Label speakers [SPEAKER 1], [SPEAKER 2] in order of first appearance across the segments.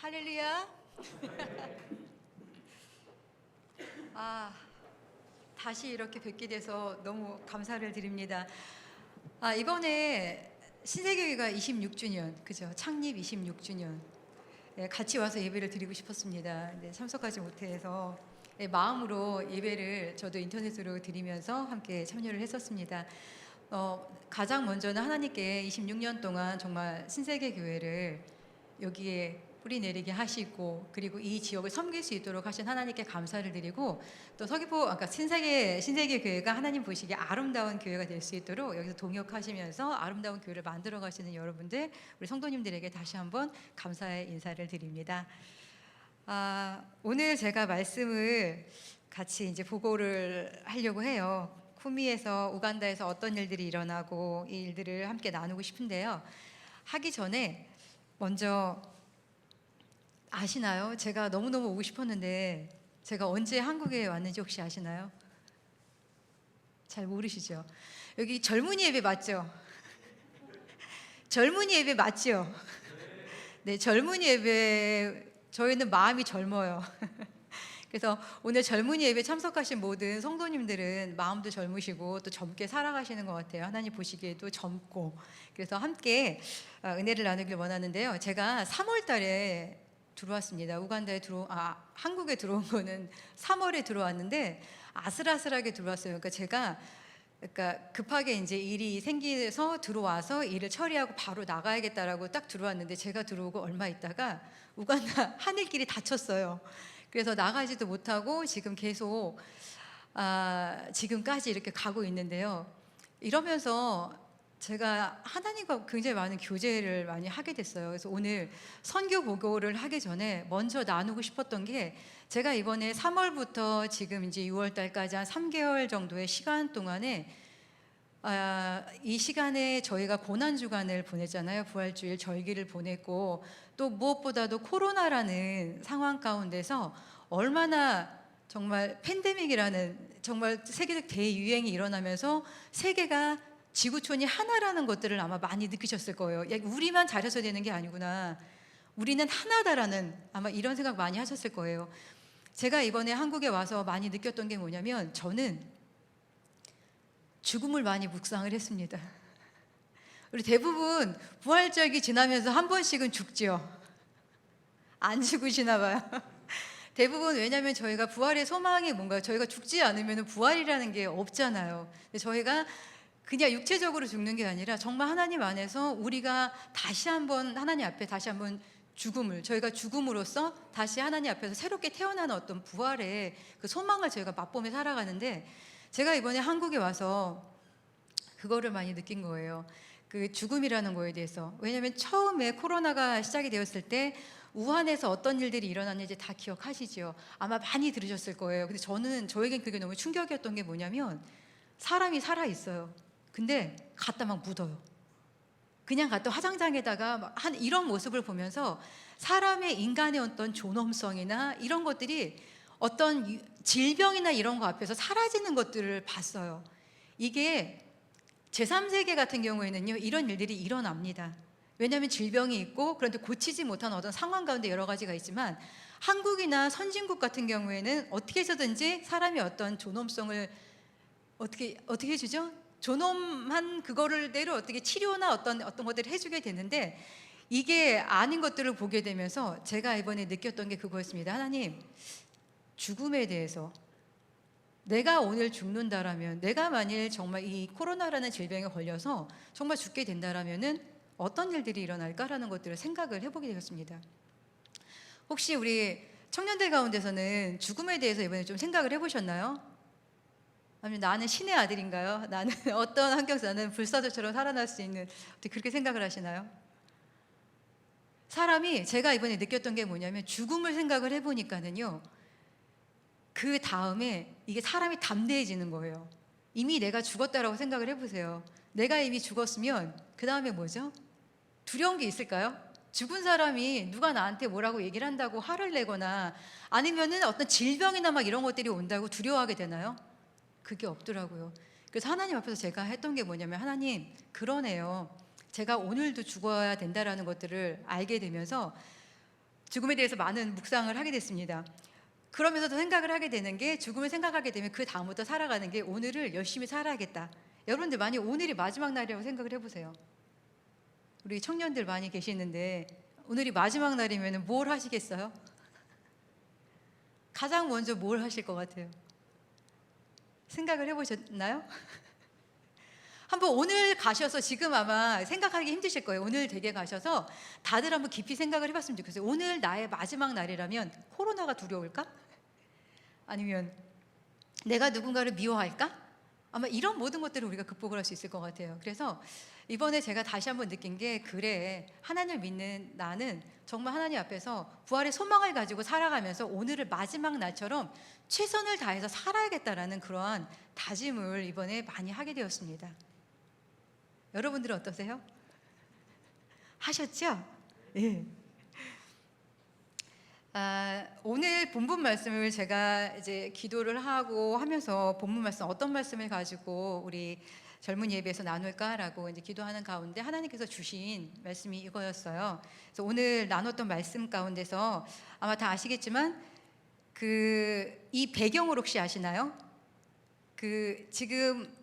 [SPEAKER 1] 할렐루야. 다시 이렇게 뵙게 돼서 너무 감사를 드립니다. 이번에 신세교회가 26주년, 그죠? 창립 26주년. 네, 같이 와서 예배를 드리고 싶었습니다. 네, 참석하지 못해서 마음으로 예배를 저도 인터넷으로 드리면서 함께 참여를 했었습니다. 가장 먼저는 하나님께 26년 동안 정말 신세계 교회를 여기에 뿌리 내리게 하시고, 그리고 이 지역을 섬길 수 있도록 하신 하나님께 감사를 드리고, 또 서귀포 아까 신세계 교회가 하나님 보시기에 아름다운 교회가 될 수 있도록 여기서 동역하시면서 아름다운 교회를 만들어 가시는 여러분들, 우리 성도님들에게 다시 한번 감사의 인사를 드립니다. 오늘 제가 말씀을 같이 이제 보고를 하려고 해요. 쿠미에서, 우간다에서 어떤 일들이 일어나고 이 일들을 함께 나누고 싶은데요. 하기 전에 먼저 아시나요? 제가 너무너무 오고 싶었는데 제가 언제 한국에 왔는지 혹시 아시나요? 잘 모르시죠? 여기 젊은이 예배 맞죠? 젊은이 예배 맞죠? 네, 젊은이 예배, 저희는 마음이 젊어요. 그래서 오늘 젊은이 예배 참석하신 모든 성도님들은 마음도 젊으시고 또 젊게 살아가시는 것 같아요. 하나님 보시기에도 젊고. 그래서 함께 은혜를 나누길 원하는데요. 제가 3월 달에 들어왔습니다. 한국에 들어온 거는 3월에 들어왔는데 아슬아슬하게 들어왔어요. 그러니까 급하게 이제 일이 생겨서 들어와서 일을 처리하고 바로 나가야겠다라고 딱 들어왔는데, 제가 들어오고 얼마 있다가 우간다 하늘길이 닫혔어요. 그래서 나가지도 못하고 지금 계속 지금까지 이렇게 가고 있는데요. 이러면서 제가 하나님과 굉장히 많은 교제를 많이 하게 됐어요. 그래서 오늘 선교 보고를 하기 전에 먼저 나누고 싶었던 게, 제가 이번에 3월부터 지금 이제 6월 달까지 한 3개월 정도의 시간 동안에 이 시간에 저희가 고난 주간을 보냈잖아요. 부활주일 절기를 보냈고, 또 무엇보다도 코로나라는 상황 가운데서 얼마나 정말 팬데믹이라는 정말 세계적 대유행이 일어나면서 세계가 지구촌이 하나라는 것들을 아마 많이 느끼셨을 거예요. 야, 우리만 잘해서 되는 게 아니구나, 우리는 하나다라는, 아마 이런 생각 많이 하셨을 거예요. 제가 이번에 한국에 와서 많이 느꼈던 게 뭐냐면, 저는 죽음을 많이 묵상을 했습니다. 우리 대부분 부활절기 지나면서 한 번씩은 죽죠. 안 죽으시나 봐요. 대부분, 왜냐하면 저희가 부활의 소망이 뭔가, 저희가 죽지 않으면 부활이라는 게 없잖아요. 근데 저희가 그냥 육체적으로 죽는 게 아니라 정말 하나님 안에서 우리가 다시 한번 하나님 앞에 다시 한번 죽음을, 저희가 죽음으로써 다시 하나님 앞에서 새롭게 태어나는 어떤 부활의 그 소망을 저희가 맛보며 살아가는데, 제가 이번에 한국에 와서 그거를 많이 느낀 거예요. 그 죽음이라는 거에 대해서. 왜냐하면 처음에 코로나가 시작이 되었을 때 우한에서 어떤 일들이 일어났는지 다 기억하시죠? 아마 많이 들으셨을 거예요. 근데 저에겐 그게 너무 충격이었던 게 뭐냐면, 사람이 살아 있어요. 근데 갖다 막 묻어요. 그냥 갖다 화장장에다가 이런 모습을 보면서 사람의, 인간의 어떤 존엄성이나 이런 것들이 어떤 질병이나 이런 거 앞에서 사라지는 것들을 봤어요. 이게 제3세계 같은 경우에는요, 이런 일들이 일어납니다. 왜냐하면 질병이 있고, 그런데 고치지 못한 어떤 상황 가운데 여러 가지가 있지만, 한국이나 선진국 같은 경우에는 어떻게 해서든지 사람의 어떤 존엄성을 어떻게 해주죠? 존엄한 그거를 대로 어떻게 치료나 어떤 것들을 해주게 되는데, 이게 아닌 것들을 보게 되면서 제가 이번에 느꼈던 게 그거였습니다. 하나님, 죽음에 대해서, 내가 오늘 죽는다라면, 내가 만일 정말 이 코로나라는 질병에 걸려서 정말 죽게 된다라면은 어떤 일들이 일어날까라는 것들을 생각을 해보게 되었습니다. 혹시 우리 청년들 가운데서는 죽음에 대해서 이번에 좀 생각을 해보셨나요? 아니면 나는 신의 아들인가요? 나는 어떤 환경에서 나는 불사조처럼 살아날 수 있는, 어떻게 그렇게 생각을 하시나요? 사람이, 제가 이번에 느꼈던 게 뭐냐면, 죽음을 생각을 해보니까는요, 그 다음에 이게 사람이 담대해지는 거예요. 이미 내가 죽었다라고 생각을 해보세요. 내가 이미 죽었으면 그 다음에 뭐죠? 두려운 게 있을까요? 죽은 사람이 누가 나한테 뭐라고 얘기를 한다고 화를 내거나, 아니면은 어떤 질병이나 막 이런 것들이 온다고 두려워하게 되나요? 그게 없더라고요. 그래서 하나님 앞에서 제가 했던 게 뭐냐면, 하나님, 그러네요. 제가 오늘도 죽어야 된다라는 것들을 알게 되면서 죽음에 대해서 많은 묵상을 하게 됐습니다. 그러면서도 생각을 하게 되는 게, 죽음을 생각하게 되면 그 다음부터 살아가는 게 오늘을 열심히 살아야겠다. 여러분들 많이 오늘이 마지막 날이라고 생각을 해보세요. 우리 청년들 많이 계시는데 오늘이 마지막 날이면 뭘 하시겠어요? 가장 먼저 뭘 하실 것 같아요? 생각을 해보셨나요? 한번 오늘 가셔서, 지금 아마 생각하기 힘드실 거예요. 오늘 댁에 가셔서 다들 한번 깊이 생각을 해봤으면 좋겠어요. 오늘 나의 마지막 날이라면 코로나가 두려울까? 아니면 내가 누군가를 미워할까? 아마 이런 모든 것들을 우리가 극복을 할 수 있을 것 같아요. 그래서 이번에 제가 다시 한번 느낀 게, 그래, 하나님을 믿는 나는 정말 하나님 앞에서 부활의 소망을 가지고 살아가면서 오늘을 마지막 날처럼 최선을 다해서 살아야겠다라는 그러한 다짐을 이번에 많이 하게 되었습니다. 여러분들은 어떠세요? 하셨죠? 예. 오늘 본문 말씀을 제가 이제 기도를 하고 하면서, 본문 말씀 어떤 말씀을 가지고 우리 젊은 예배에서 나눌까라고 이제 기도하는 가운데 하나님께서 주신 말씀이 이거였어요. 그래서 오늘 나눴던 말씀 가운데서 아마 다 아시겠지만, 이 배경을 혹시 아시나요? 지금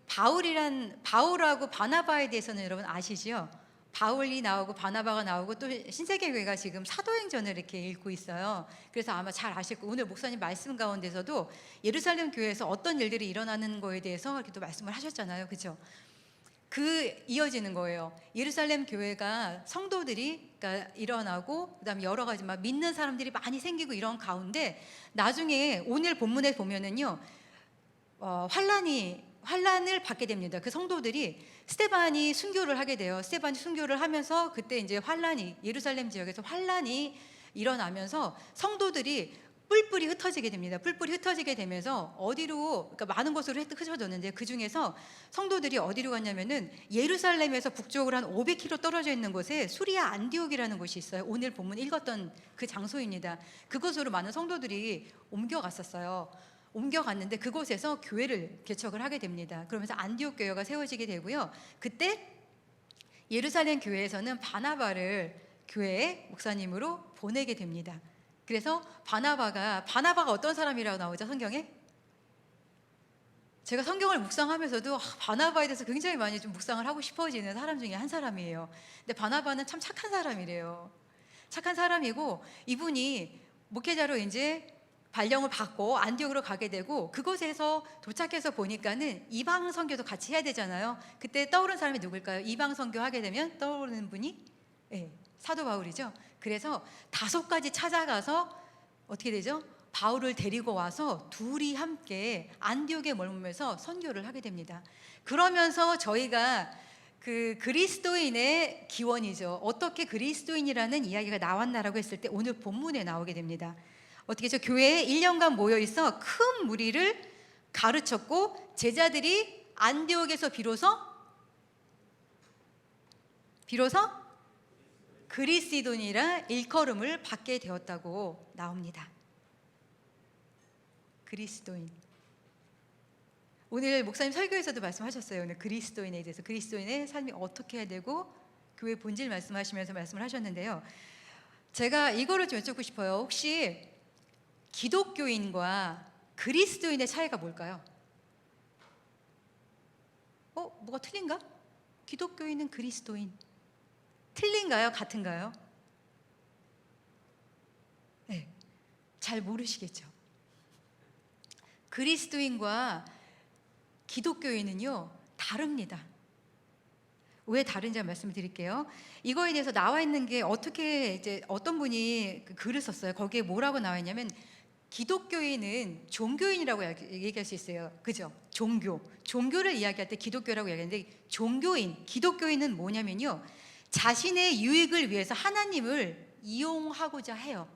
[SPEAKER 1] 바울하고 바나바에 대해서는 여러분 아시죠? 바울이 나오고 바나바가 나오고 또 신세계교회가 지금 사도행전을 이렇게 읽고 있어요. 그래서 아마 잘 아실 거예요. 오늘 목사님 말씀 가운데서도 예루살렘 교회에서 어떤 일들이 일어나는 거에 대해서 이렇게 또 말씀을 하셨잖아요. 그렇죠? 이어지는 거예요. 예루살렘 교회가 성도들이, 그러니까 일어나고, 그다음에 여러 가지 막 믿는 사람들이 많이 생기고 이런 가운데, 나중에 오늘 본문에 보면은요, 환란을 받게 됩니다. 그 성도들이 스데반이 순교를 하게 돼요. 스데반이 순교를 하면서 그때 이제 예루살렘 지역에서 환란이 일어나면서 성도들이 뿔뿔이 흩어지게 됩니다. 뿔뿔이 흩어지게 되면서 그러니까 많은 곳으로 흩어졌는데, 그 중에서 성도들이 어디로 갔냐면은 예루살렘에서 북쪽으로 한 500km 떨어져 있는 곳에 수리아 안디옥이라는 곳이 있어요. 오늘 본문 읽었던 그 장소입니다. 그곳으로 많은 성도들이 옮겨갔는데 그곳에서 교회를 개척을 하게 됩니다. 그러면서 안디옥 교회가 세워지게 되고요. 그때 예루살렘 교회에서는 바나바를 교회의 목사님으로 보내게 됩니다. 그래서 바나바가 어떤 사람이라고 나오죠, 성경에? 제가 성경을 묵상하면서도 바나바에 대해서 굉장히 많이 좀 묵상을 하고 싶어지는 사람 중에 한 사람이에요. 근데 바나바는 참 착한 사람이래요. 착한 사람이고, 이분이 목회자로 이제 발령을 받고 안디옥으로 가게 되고, 그곳에서 도착해서 보니까는 이방 선교도 같이 해야 되잖아요. 그때 떠오른 사람이 누굴까요? 이방 선교 하게 되면 떠오르는 분이 사도 바울이죠. 그래서 5가지 찾아가서 어떻게 되죠? 바울을 데리고 와서 둘이 함께 안디옥에 머물면서 선교를 하게 됩니다. 그러면서 저희가 그리스도인의 기원이죠. 어떻게 그리스도인이라는 이야기가 나왔나라고 했을 때 오늘 본문에 나오게 됩니다. 어떻게 교회에 1년간 모여 있어 큰 무리를 가르쳤고, 제자들이 안디옥에서 비로소 그리스도인이라 일컬음을 받게 되었다고 나옵니다. 그리스도인. 오늘 목사님 설교에서도 말씀하셨어요. 오늘 그리스도인에 대해서, 그리스도인의 삶이 어떻게 해야 되고, 교회 본질 말씀하시면서 말씀을 하셨는데요. 제가 이거를 좀 여쭙고 싶어요. 혹시 기독교인과 그리스도인의 차이가 뭘까요? 뭐가 틀린가? 기독교인은 그리스도인. 틀린가요? 같은가요? 네, 잘 모르시겠죠. 그리스도인과 기독교인은요, 다릅니다. 왜 다른지 말씀을 드릴게요. 이거에 대해서 나와 있는 게, 어떻게 이제 어떤 분이 글을 썼어요. 거기에 뭐라고 나와 있냐면, 기독교인은 종교인이라고 얘기할 수 있어요. 그죠? 종교를 이야기할 때 기독교라고 얘기하는데, 기독교인은 뭐냐면요, 자신의 유익을 위해서 하나님을 이용하고자 해요.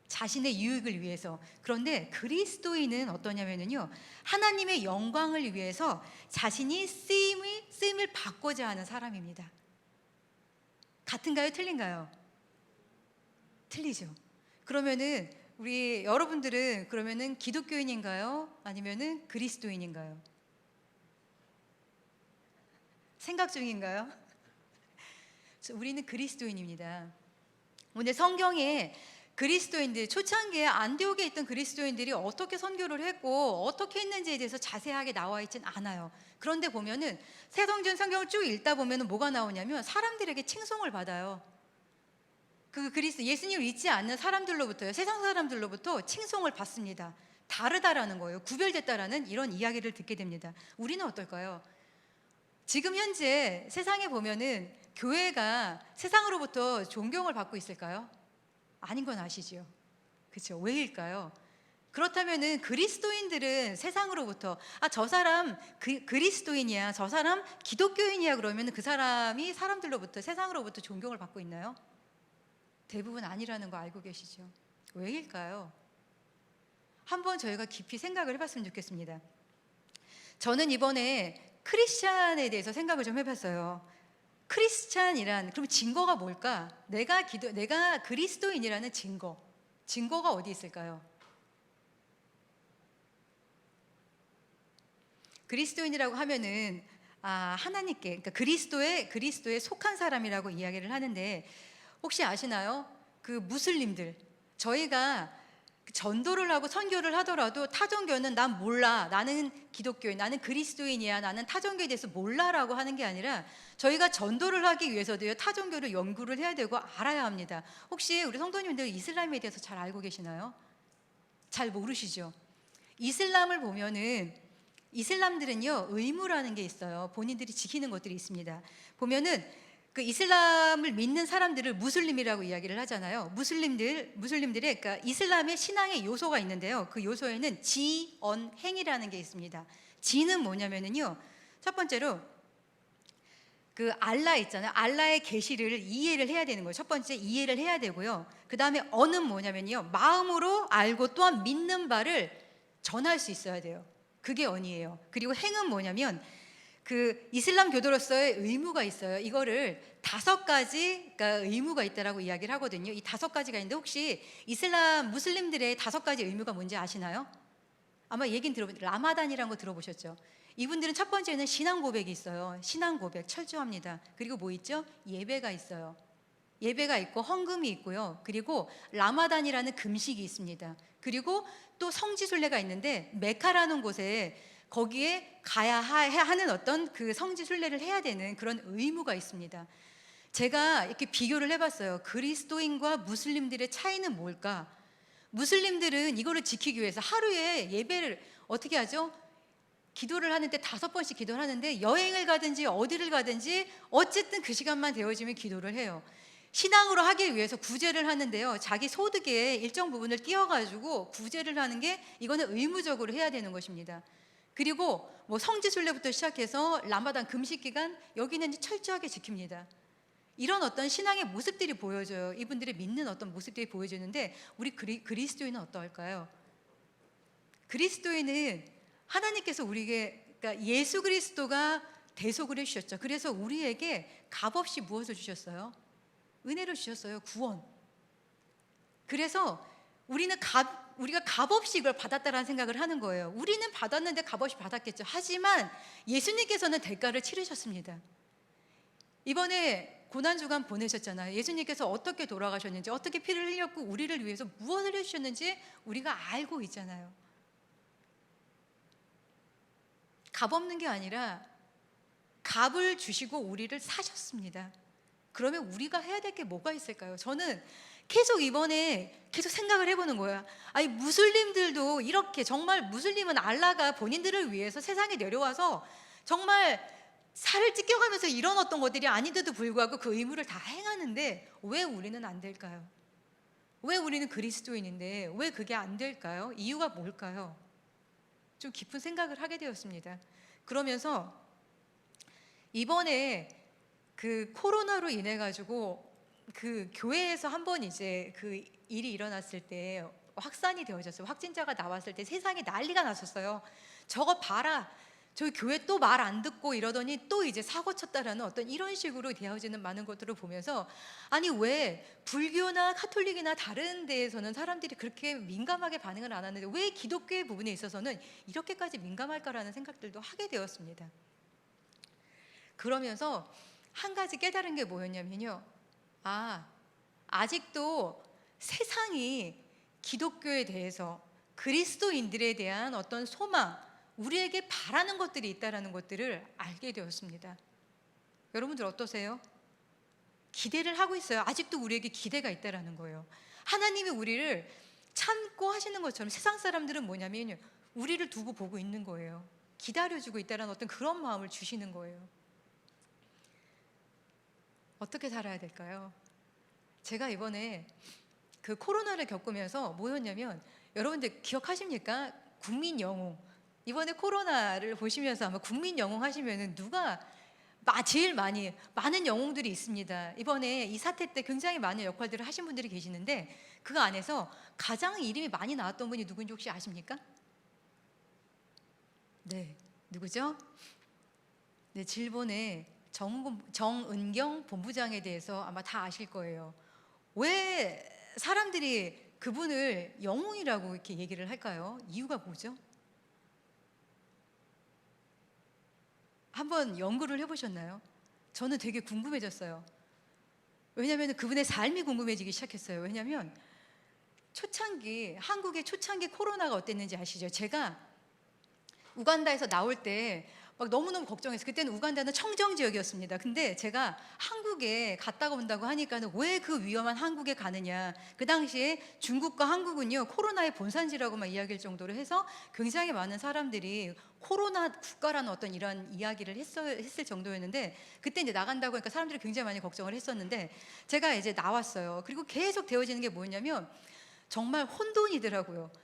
[SPEAKER 1] 자신의 유익을 위해서. 그런데 그리스도인은 어떠냐면요, 하나님의 영광을 위해서 자신이 쓰임을 받고자 하는 사람입니다. 같은가요? 틀린가요? 틀리죠. 그러면은 여러분들은 그러면은 기독교인인가요? 아니면은 그리스도인인가요? 생각 중인가요? 우리는 그리스도인입니다. 오늘 성경에 그리스도인들, 초창기에 안디옥에 있던 그리스도인들이 어떻게 선교를 했고 어떻게 했는지에 대해서 자세하게 나와 있진 않아요. 그런데 보면은 새성전 성경을 쭉 읽다 보면은 뭐가 나오냐면 사람들에게 칭송을 받아요. 그 예수님을 믿지 않는 사람들로부터요, 세상 사람들로부터 칭송을 받습니다. 다르다라는 거예요. 구별됐다라는 이런 이야기를 듣게 됩니다. 우리는 어떨까요? 지금 현재 세상에 보면은 교회가 세상으로부터 존경을 받고 있을까요? 아닌 건 아시죠? 그렇죠? 왜일까요? 그렇다면은 그리스도인들은 세상으로부터 저 사람 그리스도인이야, 저 사람 기독교인이야 그러면 그 사람이 사람들로부터, 세상으로부터 존경을 받고 있나요? 대부분 아니라는 거 알고 계시죠? 왜일까요? 한번 저희가 깊이 생각을 해봤으면 좋겠습니다. 저는 이번에 크리스찬에 대해서 생각을 좀 해봤어요. 크리스찬이란 그럼 증거가 뭘까? 내가 그리스도인이라는 증거가 어디 있을까요? 그리스도인이라고 하면은 하나님께, 그러니까 그리스도에 속한 사람이라고 이야기를 하는데, 혹시 아시나요? 그 무슬림들, 저희가 전도를 하고 선교를 하더라도 타종교는 난 몰라, 나는 기독교인, 나는 그리스도인이야, 나는 타종교에 대해서 몰라라고 하는 게 아니라 저희가 전도를 하기 위해서도요, 타종교를 연구를 해야 되고 알아야 합니다. 혹시 우리 성도님들 이슬람에 대해서 잘 알고 계시나요? 잘 모르시죠? 이슬람을 보면은 이슬람들은요, 의무라는 게 있어요. 본인들이 지키는 것들이 있습니다. 보면은 그 이슬람을 믿는 사람들을 무슬림이라고 이야기를 하잖아요. 무슬림들의, 그러니까 이슬람의 신앙의 요소가 있는데요. 그 요소에는 지언행이라는 게 있습니다. 지는 뭐냐면은요, 첫 번째로 그 알라 있잖아요. 알라의 계시를 이해를 해야 되는 거예요. 첫 번째 이해를 해야 되고요. 그 다음에 언은 뭐냐면요, 마음으로 알고 또한 믿는 바를 전할 수 있어야 돼요. 그게 언이에요. 그리고 행은 뭐냐면 그 이슬람 교도로서의 의무가 있어요. 이거를 5가지, 그러니까 의무가 있다라고 이야기를 하거든요. 이 5가지가 있는데, 혹시 이슬람 무슬림들의 5가지 의무가 뭔지 아시나요? 아마 얘기는 라마단이라는 거 들어보셨죠? 이분들은 첫 번째는 신앙 고백이 있어요. 신앙 고백 철저합니다. 그리고 뭐 있죠? 예배가 있어요. 예배가 있고 헌금이 있고요. 그리고 라마단이라는 금식이 있습니다. 그리고 또 성지순례가 있는데, 메카라는 곳에 거기에 가야 하는 어떤 그 성지순례를 해야 되는 그런 의무가 있습니다. 제가 이렇게 비교를 해봤어요. 그리스도인과 무슬림들의 차이는 뭘까? 무슬림들은 이거를 지키기 위해서 하루에 예배를 어떻게 하죠? 기도를 하는데 5번씩 기도를 하는데, 여행을 가든지 어디를 가든지 어쨌든 그 시간만 되어지면 기도를 해요. 신앙으로 하기 위해서 구제를 하는데요, 자기 소득의 일정 부분을 띄워가지고 구제를 하는 게, 이거는 의무적으로 해야 되는 것입니다. 그리고 뭐 성지순례부터 시작해서 라마단 금식 기간, 여기는 철저하게 지킵니다. 이런 어떤 신앙의 모습들이 보여져요. 이분들이 믿는 어떤 모습들이 보여지는데, 우리 그리스도인은 어떠할까요? 그리스도인은 하나님께서 우리에게, 그러니까 예수 그리스도가 대속을 해주셨죠. 그래서 우리에게 값없이 무엇을 주셨어요? 은혜를 주셨어요. 구원. 그래서 우리가 값없이 이걸 받았다라는 생각을 하는 거예요. 우리는 받았는데 값없이 받았겠죠. 하지만 예수님께서는 대가를 치르셨습니다. 이번에 고난주간 보내셨잖아요. 예수님께서 어떻게 돌아가셨는지, 어떻게 피를 흘렸고 우리를 위해서 무엇을 해주셨는지 우리가 알고 있잖아요. 값없는 게 아니라 값을 주시고 우리를 사셨습니다. 그러면 우리가 해야 될 게 뭐가 있을까요? 저는 이번에 계속 생각을 해보는 거야. 아니, 무슬림들도 이렇게, 정말 무슬림은 알라가 본인들을 위해서 세상에 내려와서 정말 살을 찢겨가면서 이런 어떤 것들이 아닌데도 불구하고 그 의무를 다 행하는데, 왜 우리는 안 될까요? 왜 우리는 그리스도인인데 왜 그게 안 될까요? 이유가 뭘까요? 좀 깊은 생각을 하게 되었습니다. 그러면서 이번에 그 코로나로 인해 가지고 그 교회에서 한번 이제 그 일이 일어났을 때, 확산이 되어졌어요. 확진자가 나왔을 때 세상에 난리가 났었어요. 저거 봐라, 저희 교회 또 말 안 듣고 이러더니 또 이제 사고 쳤다라는 어떤 이런 식으로 되어지는 많은 것들을 보면서, 아니 왜 불교나 카톨릭이나 다른 데에서는 사람들이 그렇게 민감하게 반응을 안 하는데 왜 기독교의 부분에 있어서는 이렇게까지 민감할까라는 생각들도 하게 되었습니다. 그러면서 한 가지 깨달은 게 뭐였냐면요, 아직도 세상이 기독교에 대해서 그리스도인들에 대한 어떤 소망, 우리에게 바라는 것들이 있다는 것들을 알게 되었습니다. 여러분들 어떠세요? 기대를 하고 있어요. 아직도 우리에게 기대가 있다는 거예요. 하나님이 우리를 참고 하시는 것처럼 세상 사람들은 뭐냐면 우리를 두고 보고 있는 거예요. 기다려주고 있다는 어떤 그런 마음을 주시는 거예요. 어떻게 살아야 될까요? 제가 이번에 그 코로나를 겪으면서 뭐였냐면, 여러분들 기억하십니까? 국민 영웅. 이번에 코로나를 보시면서 아마 국민 영웅 하시면은 누가 제일 많은 영웅들이 있습니다. 이번에 이 사태 때 굉장히 많은 역할들을 하신 분들이 계시는데, 그 안에서 가장 이름이 많이 나왔던 분이 누군지 혹시 아십니까? 네, 누구죠? 네, 질본의 정은경 본부장에 대해서 아마 다 아실 거예요. 왜 사람들이 그분을 영웅이라고 이렇게 얘기를 할까요? 이유가 뭐죠? 한번 연구를 해보셨나요? 저는 되게 궁금해졌어요. 왜냐하면 그분의 삶이 궁금해지기 시작했어요. 왜냐하면 한국의 초창기 코로나가 어땠는지 아시죠? 제가 우간다에서 나올 때 막 너무너무 걱정했어요. 그때는 우간다는 청정 지역이었습니다. 근데 제가 한국에 갔다가 온다고 하니까는 왜 그 위험한 한국에 가느냐. 그 당시에 중국과 한국은요, 코로나의 본산지라고만 이야기할 정도로 해서 굉장히 많은 사람들이 코로나 국가라는 어떤 이런 이야기를 했을 정도였는데, 그때 이제 나간다고 하니까 사람들이 굉장히 많이 걱정을 했었는데, 제가 이제 나왔어요. 그리고 계속 되어지는 게 뭐냐면 정말 혼돈이더라고요.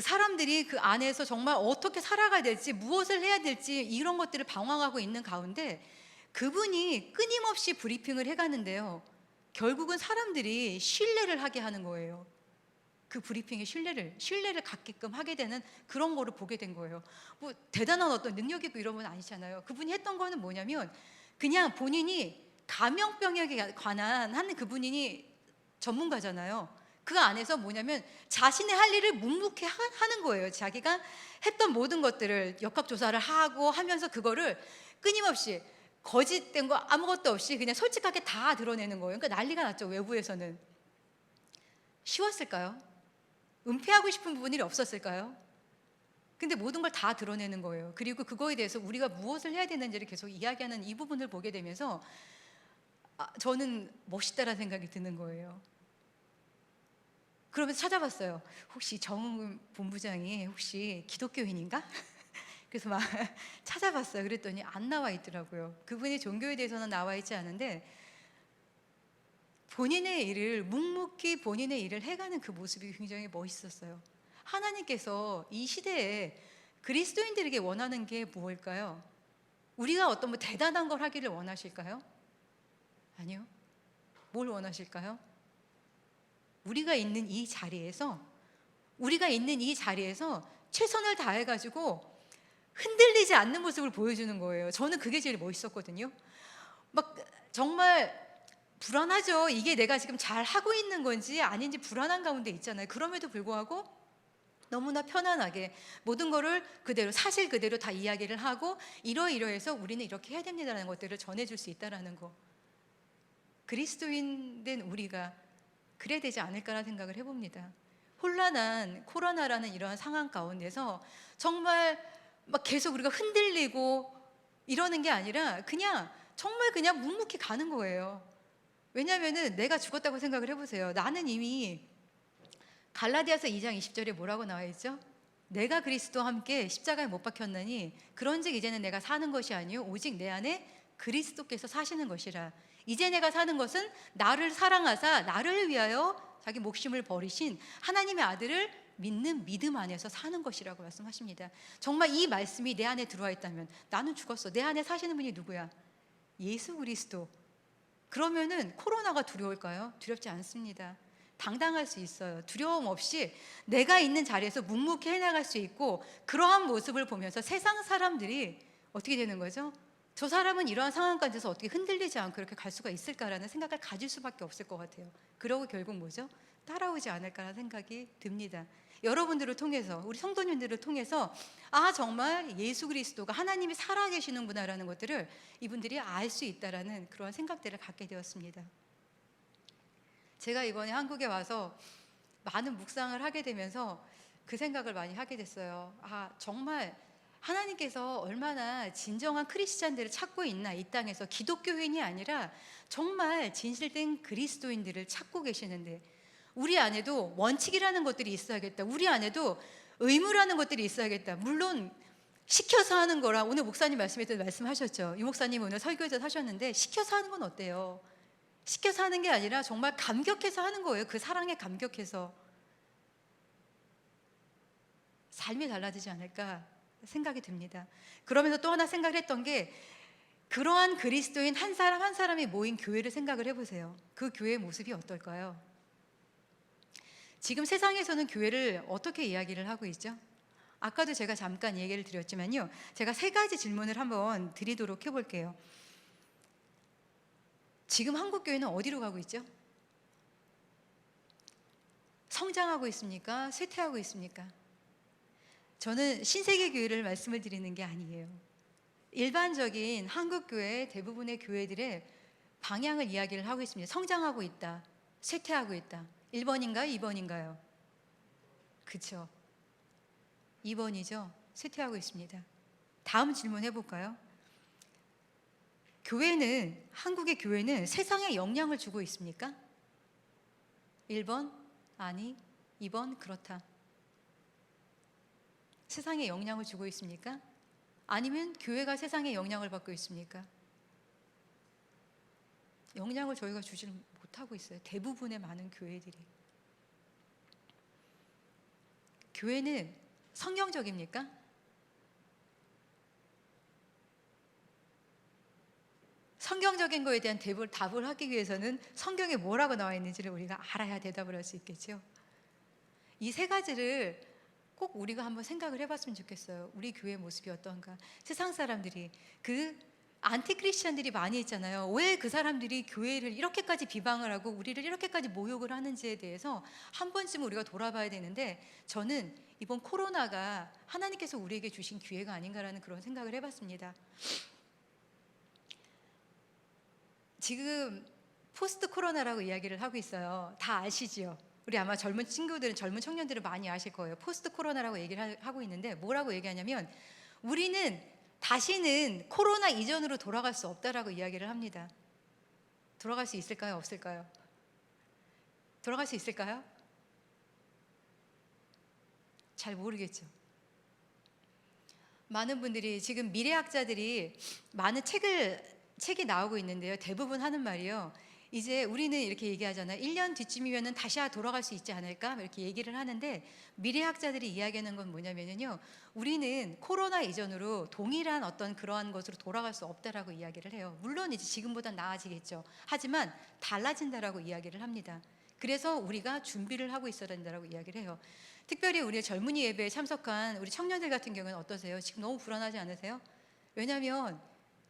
[SPEAKER 1] 사람들이 그 안에서 정말 어떻게 살아가야 될지, 무엇을 해야 될지, 이런 것들을 방황하고 있는 가운데 그분이 끊임없이 브리핑을 해가는데요, 결국은 사람들이 신뢰를 하게 하는 거예요. 그 브리핑에 신뢰를 갖게끔 하게 되는 그런 거를 보게 된 거예요. 뭐 대단한 어떤 능력이고 이런 건 아니잖아요. 그분이 했던 거는 뭐냐면 그냥 본인이 감염병에 관한 한 그분이 전문가잖아요. 그 안에서 뭐냐면 자신의 할 일을 묵묵히 하는 거예요. 자기가 했던 모든 것들을 역학조사를 하고 하면서 그거를 끊임없이 거짓된 거 아무것도 없이 그냥 솔직하게 다 드러내는 거예요. 그러니까 난리가 났죠. 외부에서는. 쉬웠을까요? 은폐하고 싶은 부분이 없었을까요? 근데 모든 걸 다 드러내는 거예요. 그리고 그거에 대해서 우리가 무엇을 해야 되는지를 계속 이야기하는 이 부분을 보게 되면서 저는 멋있다라는 생각이 드는 거예요. 그러면서 찾아봤어요. 혹시 정은 본부장이 혹시 기독교인인가? 그래서 막 찾아봤어요. 그랬더니 안 나와 있더라고요. 그분이 종교에 대해서는 나와 있지 않은데 본인의 일을 묵묵히 본인의 일을 해가는 그 모습이 굉장히 멋있었어요. 하나님께서 이 시대에 그리스도인들에게 원하는 게 무엇일까요? 우리가 어떤 뭐 대단한 걸 하기를 원하실까요? 아니요. 뭘 원하실까요? 우리가 있는 이 자리에서 최선을 다해가지고 흔들리지 않는 모습을 보여주는 거예요. 저는 그게 제일 멋있었거든요. 막 정말 불안하죠. 이게 내가 지금 잘 하고 있는 건지 아닌지 불안한 가운데 있잖아요. 그럼에도 불구하고 너무나 편안하게 모든 거를 그대로 사실 그대로 다 이야기를 하고 이러이러해서 우리는 이렇게 해야 됩니다라는 것들을 전해줄 수 있다라는 거. 그리스도인 된 우리가 그래야 되지 않을까라는 생각을 해봅니다. 혼란한 코로나라는 이러한 상황 가운데서 정말 막 계속 우리가 흔들리고 이러는 게 아니라 정말 그냥 묵묵히 가는 거예요. 왜냐하면은 내가 죽었다고 생각을 해보세요. 나는 이미 갈라디아서 2장 20절에 뭐라고 나와 있죠? 내가 그리스도와 함께 십자가에 못 박혔나니 그런즉 이제는 내가 사는 것이 아니요 오직 내 안에 그리스도께서 사시는 것이라. 이제 내가 사는 것은 나를 사랑하사 나를 위하여 자기 목숨을 버리신 하나님의 아들을 믿는 믿음 안에서 사는 것이라고 말씀하십니다. 정말 이 말씀이 내 안에 들어와 있다면 나는 죽었어. 내 안에 사시는 분이 누구야? 예수 그리스도. 그러면은 코로나가 두려울까요? 두렵지 않습니다. 당당할 수 있어요. 두려움 없이 내가 있는 자리에서 묵묵히 해나갈 수 있고, 그러한 모습을 보면서 세상 사람들이 어떻게 되는 거죠? 저 사람은 이러한 상황 가운데서 어떻게 흔들리지 않고 이렇게 갈 수가 있을까라는 생각을 가질 수밖에 없을 것 같아요. 그러고 결국 뭐죠? 따라오지 않을까라는 생각이 듭니다. 여러분들을 통해서, 우리 성도님들을 통해서 정말 예수 그리스도가 하나님이 살아계시는구나라는 것들을 이분들이 알 수 있다라는 그런 생각들을 갖게 되었습니다. 제가 이번에 한국에 와서 많은 묵상을 하게 되면서 그 생각을 많이 하게 됐어요. 정말 하나님께서 얼마나 진정한 크리스찬들을 찾고 있나, 이 땅에서 기독교인이 아니라 정말 진실된 그리스도인들을 찾고 계시는데, 우리 안에도 원칙이라는 것들이 있어야겠다, 우리 안에도 의무라는 것들이 있어야겠다. 물론 시켜서 하는 거라, 오늘 목사님 말씀에 도 말씀하셨죠. 유 목사님 오늘 설교에서 하셨는데, 시켜서 하는 건 어때요? 시켜서 하는 게 아니라 정말 감격해서 하는 거예요. 그 사랑에 감격해서 삶이 달라지지 않을까 생각이 듭니다. 그러면서 또 하나 생각을 했던 게, 그러한 그리스도인 한 사람 한 사람이 모인 교회를 생각을 해보세요. 그 교회의 모습이 어떨까요? 지금 세상에서는 교회를 어떻게 이야기를 하고 있죠? 아까도 제가 잠깐 얘기를 드렸지만요, 제가 3가지 질문을 한번 드리도록 해볼게요. 지금 한국 교회는 어디로 가고 있죠? 성장하고 있습니까? 쇠퇴하고 있습니까? 저는 신세계 교회를 말씀을 드리는 게 아니에요. 일반적인 한국 교회 대부분의 교회들의 방향을 이야기를 하고 있습니다. 성장하고 있다, 쇠퇴하고 있다. 1번인가요? 2번인가요? 그렇죠. 2번이죠. 쇠퇴하고 있습니다. 다음 질문 해볼까요? 교회는, 한국의 교회는 세상에 영향을 주고 있습니까? 1번 아니, 2번 그렇다. 세상에 영향을 주고 있습니까? 아니면 교회가 세상에 영향을 받고 있습니까? 영향을 저희가 주지를 못하고 있어요. 대부분의 많은 교회들이. 교회는 성경적입니까? 성경적인 거에 대한 답을 하기 위해서는 성경에 뭐라고 나와 있는지를 우리가 알아야 대답을 할 수 있겠죠. 이 3가지를 꼭 우리가 한번 생각을 해봤으면 좋겠어요. 우리 교회의 모습이 어떤가. 세상 사람들이, 그 안티크리스천들이 많이 있잖아요. 왜 그 사람들이 교회를 이렇게까지 비방을 하고 우리를 이렇게까지 모욕을 하는지에 대해서 한 번쯤 우리가 돌아봐야 되는데, 저는 이번 코로나가 하나님께서 우리에게 주신 기회가 아닌가라는 그런 생각을 해봤습니다. 지금 포스트 코로나라고 이야기를 하고 있어요. 다 아시죠? 우리 아마 젊은 친구들은, 젊은 청년들은 많이 아실 거예요. 포스트 코로나라고 얘기를 하고 있는데, 뭐라고 얘기하냐면, 우리는 다시는 코로나 이전으로 돌아갈 수 없다라고 이야기를 합니다. 돌아갈 수 있을까요? 없을까요? 돌아갈 수 있을까요? 잘 모르겠죠. 많은 분들이, 지금 미래학자들이 많은 책이 나오고 있는데요, 대부분 하는 말이요, 이제 우리는 이렇게 얘기하잖아요. 1년 뒤쯤이면 다시 돌아갈 수 있지 않을까? 이렇게 얘기를 하는데, 미래학자들이 이야기하는 건 뭐냐면요, 우리는 코로나 이전으로 동일한 어떤 그러한 것으로 돌아갈 수 없다라고 이야기를 해요. 물론 이제 지금보다 나아지겠죠. 하지만 달라진다라고 이야기를 합니다. 그래서 우리가 준비를 하고 있어야 된다라고 이야기를 해요. 특별히 우리 젊은이 예배에 참석한 우리 청년들 같은 경우는 어떠세요? 지금 너무 불안하지 않으세요? 왜냐하면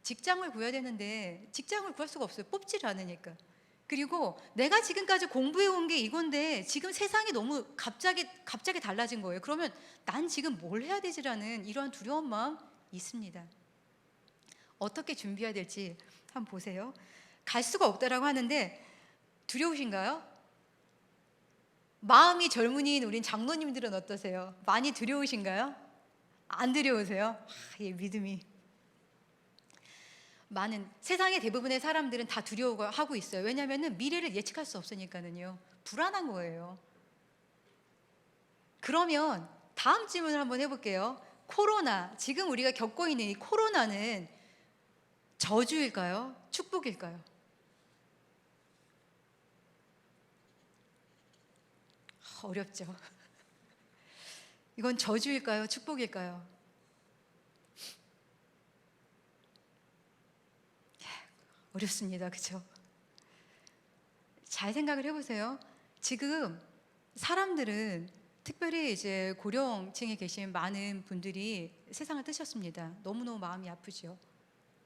[SPEAKER 1] 직장을 구해야 되는데 직장을 구할 수가 없어요. 뽑지를 않으니까. 그리고 내가 지금까지 공부해 온 게 이건데 지금 세상이 너무 갑자기 달라진 거예요. 그러면 난 지금 뭘 해야 되지라는 이러한 두려운 마음 있습니다. 어떻게 준비해야 될지 한번 보세요. 갈 수가 없다라고 하는데 두려우신가요? 마음이 젊은이인 우린 장로님들은 어떠세요? 많이 두려우신가요? 안 두려우세요? 믿음이. 많은 세상의 대부분의 사람들은 다 두려워하고 있어요. 왜냐하면 미래를 예측할 수 없으니까는요. 불안한 거예요. 그러면 다음 질문을 한번 해볼게요. 코로나, 지금 우리가 겪고 있는 이 코로나는 저주일까요? 축복일까요? 어렵죠. 이건 저주일까요? 축복일까요? 어렵습니다. 그렇죠? 잘 생각을 해보세요. 지금 사람들은, 특별히 이제 고령층에 계신 많은 분들이 세상을 뜨셨습니다. 너무너무 마음이 아프죠.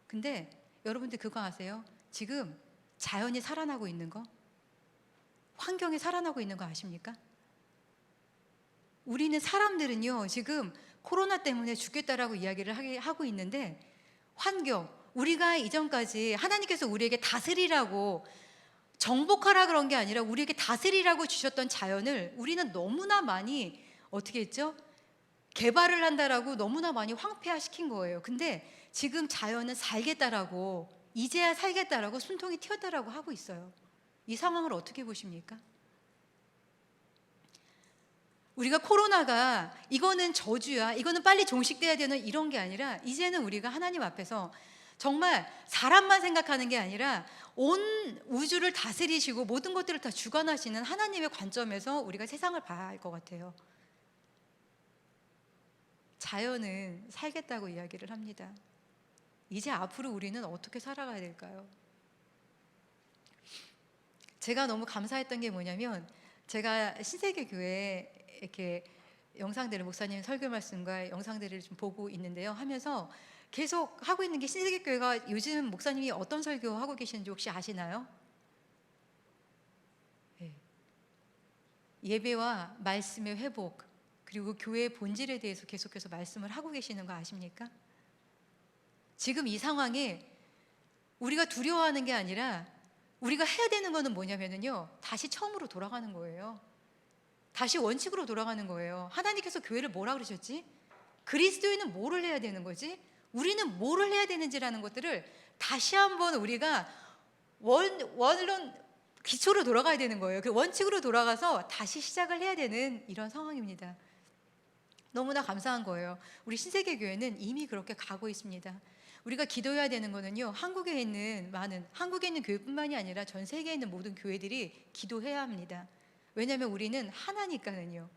[SPEAKER 1] 근데 여러분들 그거 아세요? 지금 자연이 살아나고 있는 거, 환경이 살아나고 있는 거 아십니까? 우리는 사람들은요, 지금 코로나 때문에 죽겠다라고 이야기를 하고 있는데, 환경, 우리가 이전까지 하나님께서 우리에게 다스리라고 정복하라 그런 게 아니라 우리에게 다스리라고 주셨던 자연을 우리는 너무나 많이 어떻게 했죠? 개발을 한다라고 너무나 많이 황폐화시킨 거예요. 근데 지금 자연은 살겠다라고, 이제야 살겠다라고 숨통이 튀었다라고 하고 있어요. 이 상황을 어떻게 보십니까? 우리가 코로나가 이거는 저주야, 이거는 빨리 종식돼야 되는 이런 게 아니라 이제는 우리가 하나님 앞에서 정말 사람만 생각하는 게 아니라 온 우주를 다스리시고 모든 것들을 다 주관하시는 하나님의 관점에서 우리가 세상을 봐야 할 것 같아요. 자연은 살겠다고 이야기를 합니다. 이제 앞으로 우리는 어떻게 살아가야 될까요? 제가 너무 감사했던 게 뭐냐면, 제가 신세계 교회 이렇게 영상들을, 목사님 설교 말씀과 영상들을 좀 보고 있는데요. 하면서 계속 하고 있는 게, 신세계 교회가 요즘 목사님이 어떤 설교 하고 계시는지 혹시 아시나요? 네. 예배와 말씀의 회복, 그리고 교회의 본질에 대해서 계속해서 말씀을 하고 계시는 거 아십니까? 지금 이 상황에 우리가 두려워하는 게 아니라 우리가 해야 되는 거는 뭐냐면요, 다시 처음으로 돌아가는 거예요. 다시 원칙으로 돌아가는 거예요. 하나님께서 교회를 뭐라 그러셨지? 그리스도인은 뭐를 해야 되는 거지? 우리는 뭐를 해야 되는지라는 것들을 다시 한번 우리가 원론 기초로 돌아가야 되는 거예요. 그 원칙으로 돌아가서 다시 시작을 해야 되는 이런 상황입니다. 너무나 감사한 거예요. 우리 신세계 교회는 이미 그렇게 가고 있습니다. 우리가 기도해야 되는 거는요, 한국에 있는 교회뿐만이 아니라 전 세계에 있는 모든 교회들이 기도해야 합니다. 왜냐하면 우리는 하나니까는요.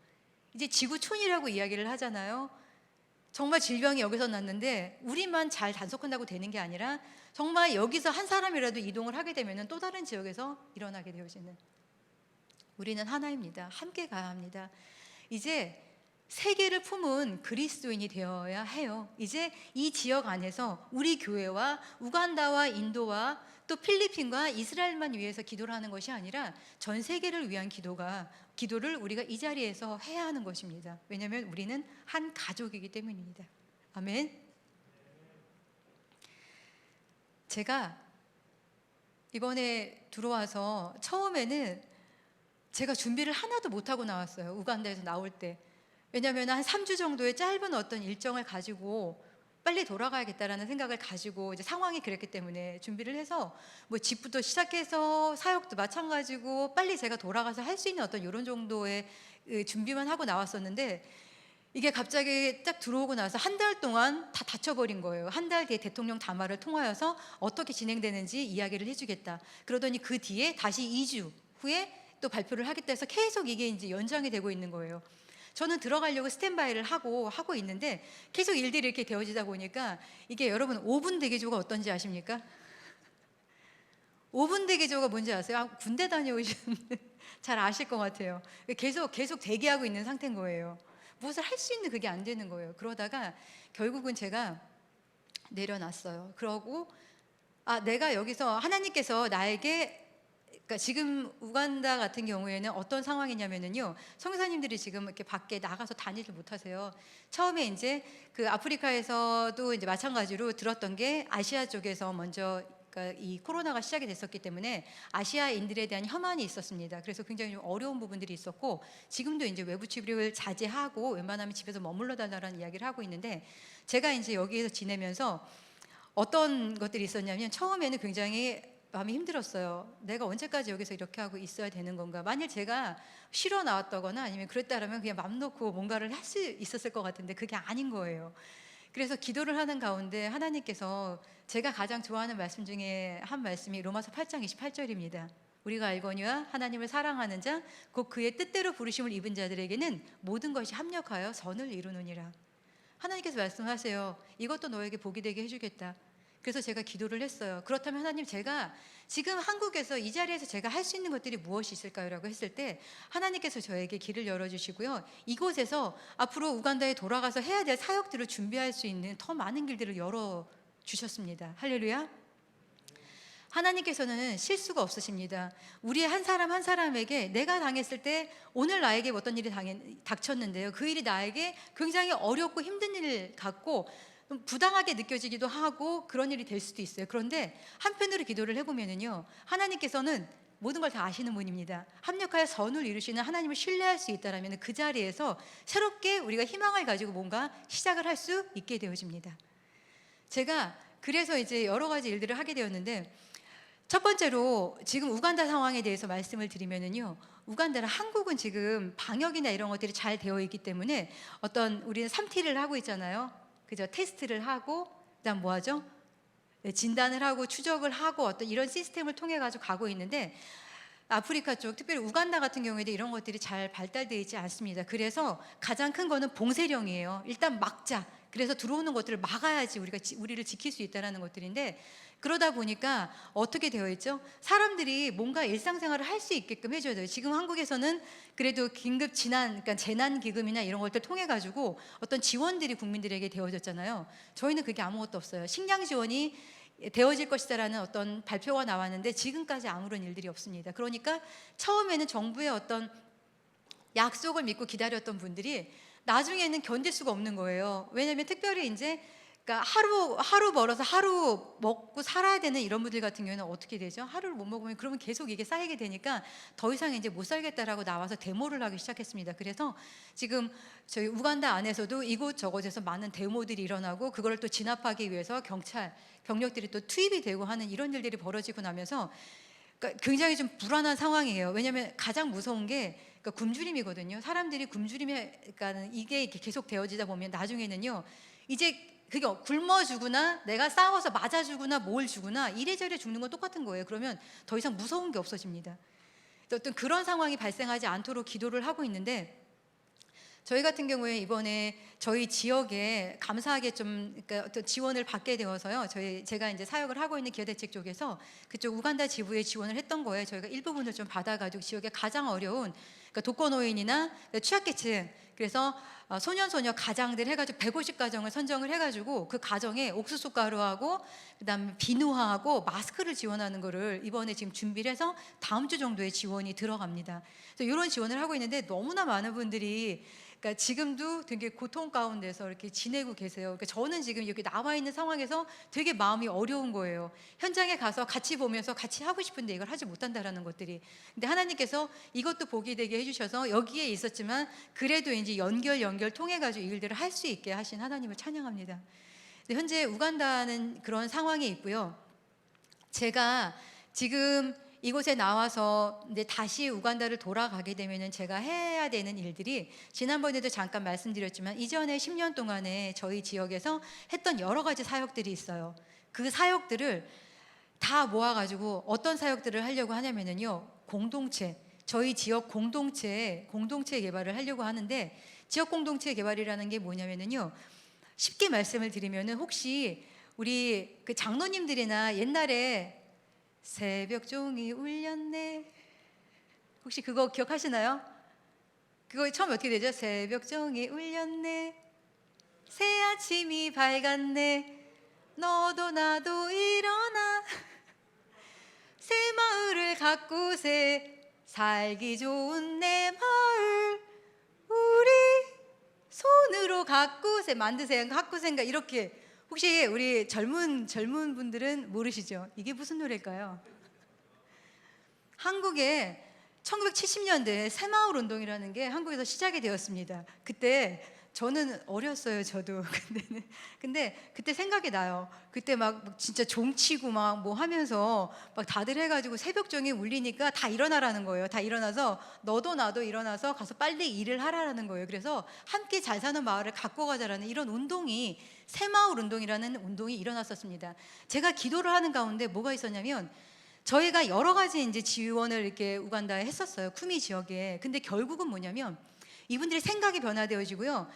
[SPEAKER 1] 이제 지구촌이라고 이야기를 하잖아요. 정말 질병이 여기서 났는데 우리만 잘 단속한다고 되는 게 아니라 정말 여기서 한 사람이라도 이동을 하게 되면 또 다른 지역에서 일어나게 되어지는, 우리는 하나입니다. 함께 가야 합니다. 이제 세계를 품은 그리스도인이 되어야 해요. 이제 이 지역 안에서 우리 교회와 우간다와 인도와 또 필리핀과 이스라엘만 위해서 기도를 하는 것이 아니라 전 세계를 위한 기도를 우리가 이 자리에서 해야 하는 것입니다. 왜냐하면 우리는 한 가족이기 때문입니다. 아멘. 제가 이번에 들어와서 처음에는 제가 준비를 하나도 못하고 나왔어요. 우간다에서 나올 때. 왜냐하면 한 3주 정도의 짧은 어떤 일정을 가지고 빨리 돌아가야겠다라는 생각을 가지고, 이제 상황이 그랬기 때문에 준비를 해서 뭐 집부터 시작해서 사역도 마찬가지고 빨리 제가 돌아가서 할 수 있는 어떤 이런 정도의 준비만 하고 나왔었는데, 이게 갑자기 딱 들어오고 나서 한 달 동안 다 닫혀버린 거예요. 한 달 뒤에 대통령 담화를 통하여서 어떻게 진행되는지 이야기를 해주겠다. 그러더니 그 뒤에 다시 2주 후에 또 발표를 하겠다 해서 계속 이게 이제 연장이 되고 있는 거예요. 저는 들어가려고 스탠바이를 하고 있는데 계속 일들이 이렇게 되어지다 보니까, 이게 여러분 5분 대기조가 어떤지 아십니까? 5분 대기조가 뭔지 아세요? 군대 다녀오셨는데 잘 아실 것 같아요. 계속 대기하고 있는 상태인 거예요. 무엇을 할 수 있는 그게 안 되는 거예요. 그러다가 결국은 제가 내려놨어요. 그러고 내가 여기서 하나님께서 나에게, 그러니까 지금 우간다 같은 경우에는 어떤 상황이냐면요, 선교사님들이 지금 이렇게 밖에 나가서 다니질 못하세요. 처음에 이제 그 아프리카에서도 이제 마찬가지로 들었던 게, 아시아 쪽에서 먼저 그러니까 이 코로나가 시작이 됐었기 때문에 아시아인들에 대한 혐한이 있었습니다. 그래서 굉장히 좀 어려운 부분들이 있었고, 지금도 이제 외부 출입을 자제하고 웬만하면 집에서 머물러 달라는 이야기를 하고 있는데, 제가 이제 여기에서 지내면서 어떤 것들이 있었냐면, 처음에는 굉장히 마음이 힘들었어요. 내가 언제까지 여기서 이렇게 하고 있어야 되는 건가? 만일 제가 쉬러 나왔다거나 아니면 그랬다라면 그냥 맘 놓고 뭔가를 할 수 있었을 것 같은데 그게 아닌 거예요. 그래서 기도를 하는 가운데 하나님께서, 제가 가장 좋아하는 말씀 중에 한 말씀이 로마서 8장 28절입니다. 우리가 알거니와 하나님을 사랑하는 자 곧 그의 뜻대로 부르심을 입은 자들에게는 모든 것이 합력하여 선을 이루느니라. 하나님께서 말씀하세요. 이것도 너에게 복이 되게 해주겠다. 그래서 제가 기도를 했어요. 그렇다면 하나님, 제가 지금 한국에서 이 자리에서 제가 할 수 있는 것들이 무엇이 있을까요? 라고 했을 때 하나님께서 저에게 길을 열어주시고요, 이곳에서 앞으로 우간다에 돌아가서 해야 될 사역들을 준비할 수 있는 더 많은 길들을 열어주셨습니다. 할렐루야. 하나님께서는 실수가 없으십니다. 우리 한 사람 한 사람에게 내가 당했을 때, 오늘 나에게 어떤 일이 닥쳤는데요, 그 일이 나에게 굉장히 어렵고 힘든 일 같고 부당하게 느껴지기도 하고 그런 일이 될 수도 있어요. 그런데 한편으로 기도를 해보면요, 하나님께서는 모든 걸 다 아시는 분입니다. 합력하여 선을 이루시는 하나님을 신뢰할 수 있다라면 그 자리에서 새롭게 우리가 희망을 가지고 뭔가 시작을 할 수 있게 되어집니다. 제가 그래서 이제 여러 가지 일들을 하게 되었는데, 첫 번째로 지금 우간다 상황에 대해서 말씀을 드리면은요, 우간다는 한국은 지금 방역이나 이런 것들이 잘 되어 있기 때문에 어떤 우리는 3T를 하고 있잖아요. 그죠? 테스트를 하고 그다음 뭐 하죠? 네, 진단을 하고 추적을 하고 어떤 이런 시스템을 통해 가지고 가고 있는데, 아프리카 쪽 특별히 우간다 같은 경우에도 이런 것들이 잘 발달되어 있지 않습니다. 그래서 가장 큰 거는 봉쇄령이에요. 일단 막자. 그래서 들어오는 것들을 막아야지 우리를 지킬 수 있다는 것들인데, 그러다 보니까 어떻게 되어 있죠? 사람들이 뭔가 일상생활을 할 수 있게끔 해줘야 돼요. 지금 한국에서는 그래도 긴급 그러니까 재난기금이나 이런 것들 통해 가지고 어떤 지원들이 국민들에게 되어졌잖아요. 저희는 그게 아무것도 없어요. 식량 지원이 되어질 것이다라는 어떤 발표가 나왔는데 지금까지 아무런 일들이 없습니다. 그러니까 처음에는 정부의 어떤 약속을 믿고 기다렸던 분들이 나중에는 견딜 수가 없는 거예요. 왜냐하면 특별히 이제 그러니까 하루 벌어서 하루 먹고 살아야 되는 이런 분들 같은 경우는 어떻게 되죠? 하루를 못 먹으면 그러면 계속 이게 쌓이게 되니까 더 이상 이제 못 살겠다라고 나와서 데모를 하기 시작했습니다. 그래서 지금 저희 우간다 안에서도 이곳저곳에서 많은 데모들이 일어나고, 그걸 또 진압하기 위해서 병력들이 또 투입이 되고 하는 이런 일들이 벌어지고 나면서 그러니까 굉장히 좀 불안한 상황이에요. 왜냐하면 가장 무서운 게 그러니까 굶주림이거든요. 사람들이 그러니까 이게 이렇게 계속 되어지다 보면 나중에는요, 이제 그게 굶어 죽으나 내가 싸워서 맞아 죽으나 뭘 죽으나 이래저래 죽는 건 똑같은 거예요. 그러면 더 이상 무서운 게 없어집니다. 어떤 그런 상황이 발생하지 않도록 기도를 하고 있는데, 저희 같은 경우에 이번에 저희 지역에 감사하게 좀 그러니까 어떤 지원을 받게 되어서요. 제가 이제 사역을 하고 있는 기여대책 쪽에서 그쪽 우간다 지부에 지원을 했던 거예요. 저희가 일부분을 좀 받아가지고 지역에 가장 어려운 그러니까 독거노인이나 취약계층, 그래서 소년소녀 가장들 해가지고 150가정을 선정을 해가지고 그 가정에 옥수수 가루하고 그다음에 비누하고 마스크를 지원하는 거를 이번에 지금 준비를 해서 다음 주 정도에 지원이 들어갑니다. 그래서 이런 지원을 하고 있는데 너무나 많은 분들이 그러니까 지금도 되게 고통 가운데서 이렇게 지내고 계세요. 그러니까 저는 지금 여기 나와 있는 상황에서 되게 마음이 어려운 거예요. 현장에 가서 같이 보면서 같이 하고 싶은데 이걸 하지 못한다라는 것들이. 근데 하나님께서 이것도 복이 되게 해주셔서 여기에 있었지만 그래도 이제 연결 통해 가지고 이 일들을 할 수 있게 하신 하나님을 찬양합니다. 현재 우간다는 그런 상황에 있고요. 제가 지금 이곳에 나와서 이제 다시 우간다를 돌아가게 되면은 제가 해야 되는 일들이 지난번에도 잠깐 말씀드렸지만 이전에 10년 동안에 저희 지역에서 했던 여러 가지 사역들이 있어요. 그 사역들을 다 모아가지고 어떤 사역들을 하려고 하냐면은요, 저희 지역 공동체 개발을 하려고 하는데, 지역 공동체 개발이라는 게 뭐냐면은요, 쉽게 말씀을 드리면은 혹시 우리 그 장로님들이나 옛날에 새벽 종이 울렸네, 혹시 그거 기억하시나요? 그거 처음 어떻게 되죠? 새벽 종이 울렸네, 새 아침이 밝았네, 너도 나도 일어나, 새 마을을 가꾸세, 살기 좋은 내 마을 우리 손으로 가꾸세, 만드세, 가꾸세인가 이렇게. 혹시 우리 젊은 분들은 모르시죠? 이게 무슨 노래일까요? 한국에 1970년대에 새마을 운동이라는 게 한국에서 시작이 되었습니다. 그때 저는 어렸어요, 저도. 근데 그때 생각이 나요. 그때 막 진짜 종치고 막 뭐 하면서 막 다들 해가지고 새벽종이 울리니까 다 일어나라는 거예요. 다 일어나서 너도 나도 일어나서 가서 빨리 일을 하라는 거예요. 그래서 함께 잘 사는 마을을 갖고 가자라는 이런 운동이, 새마을 운동이라는 운동이 일어났었습니다. 제가 기도를 하는 가운데 뭐가 있었냐면, 저희가 여러 가지 이제 지원을 이렇게 우간다에 했었어요, 쿠미 지역에. 근데 결국은 뭐냐면 이분들의 생각이 변화되어지고요,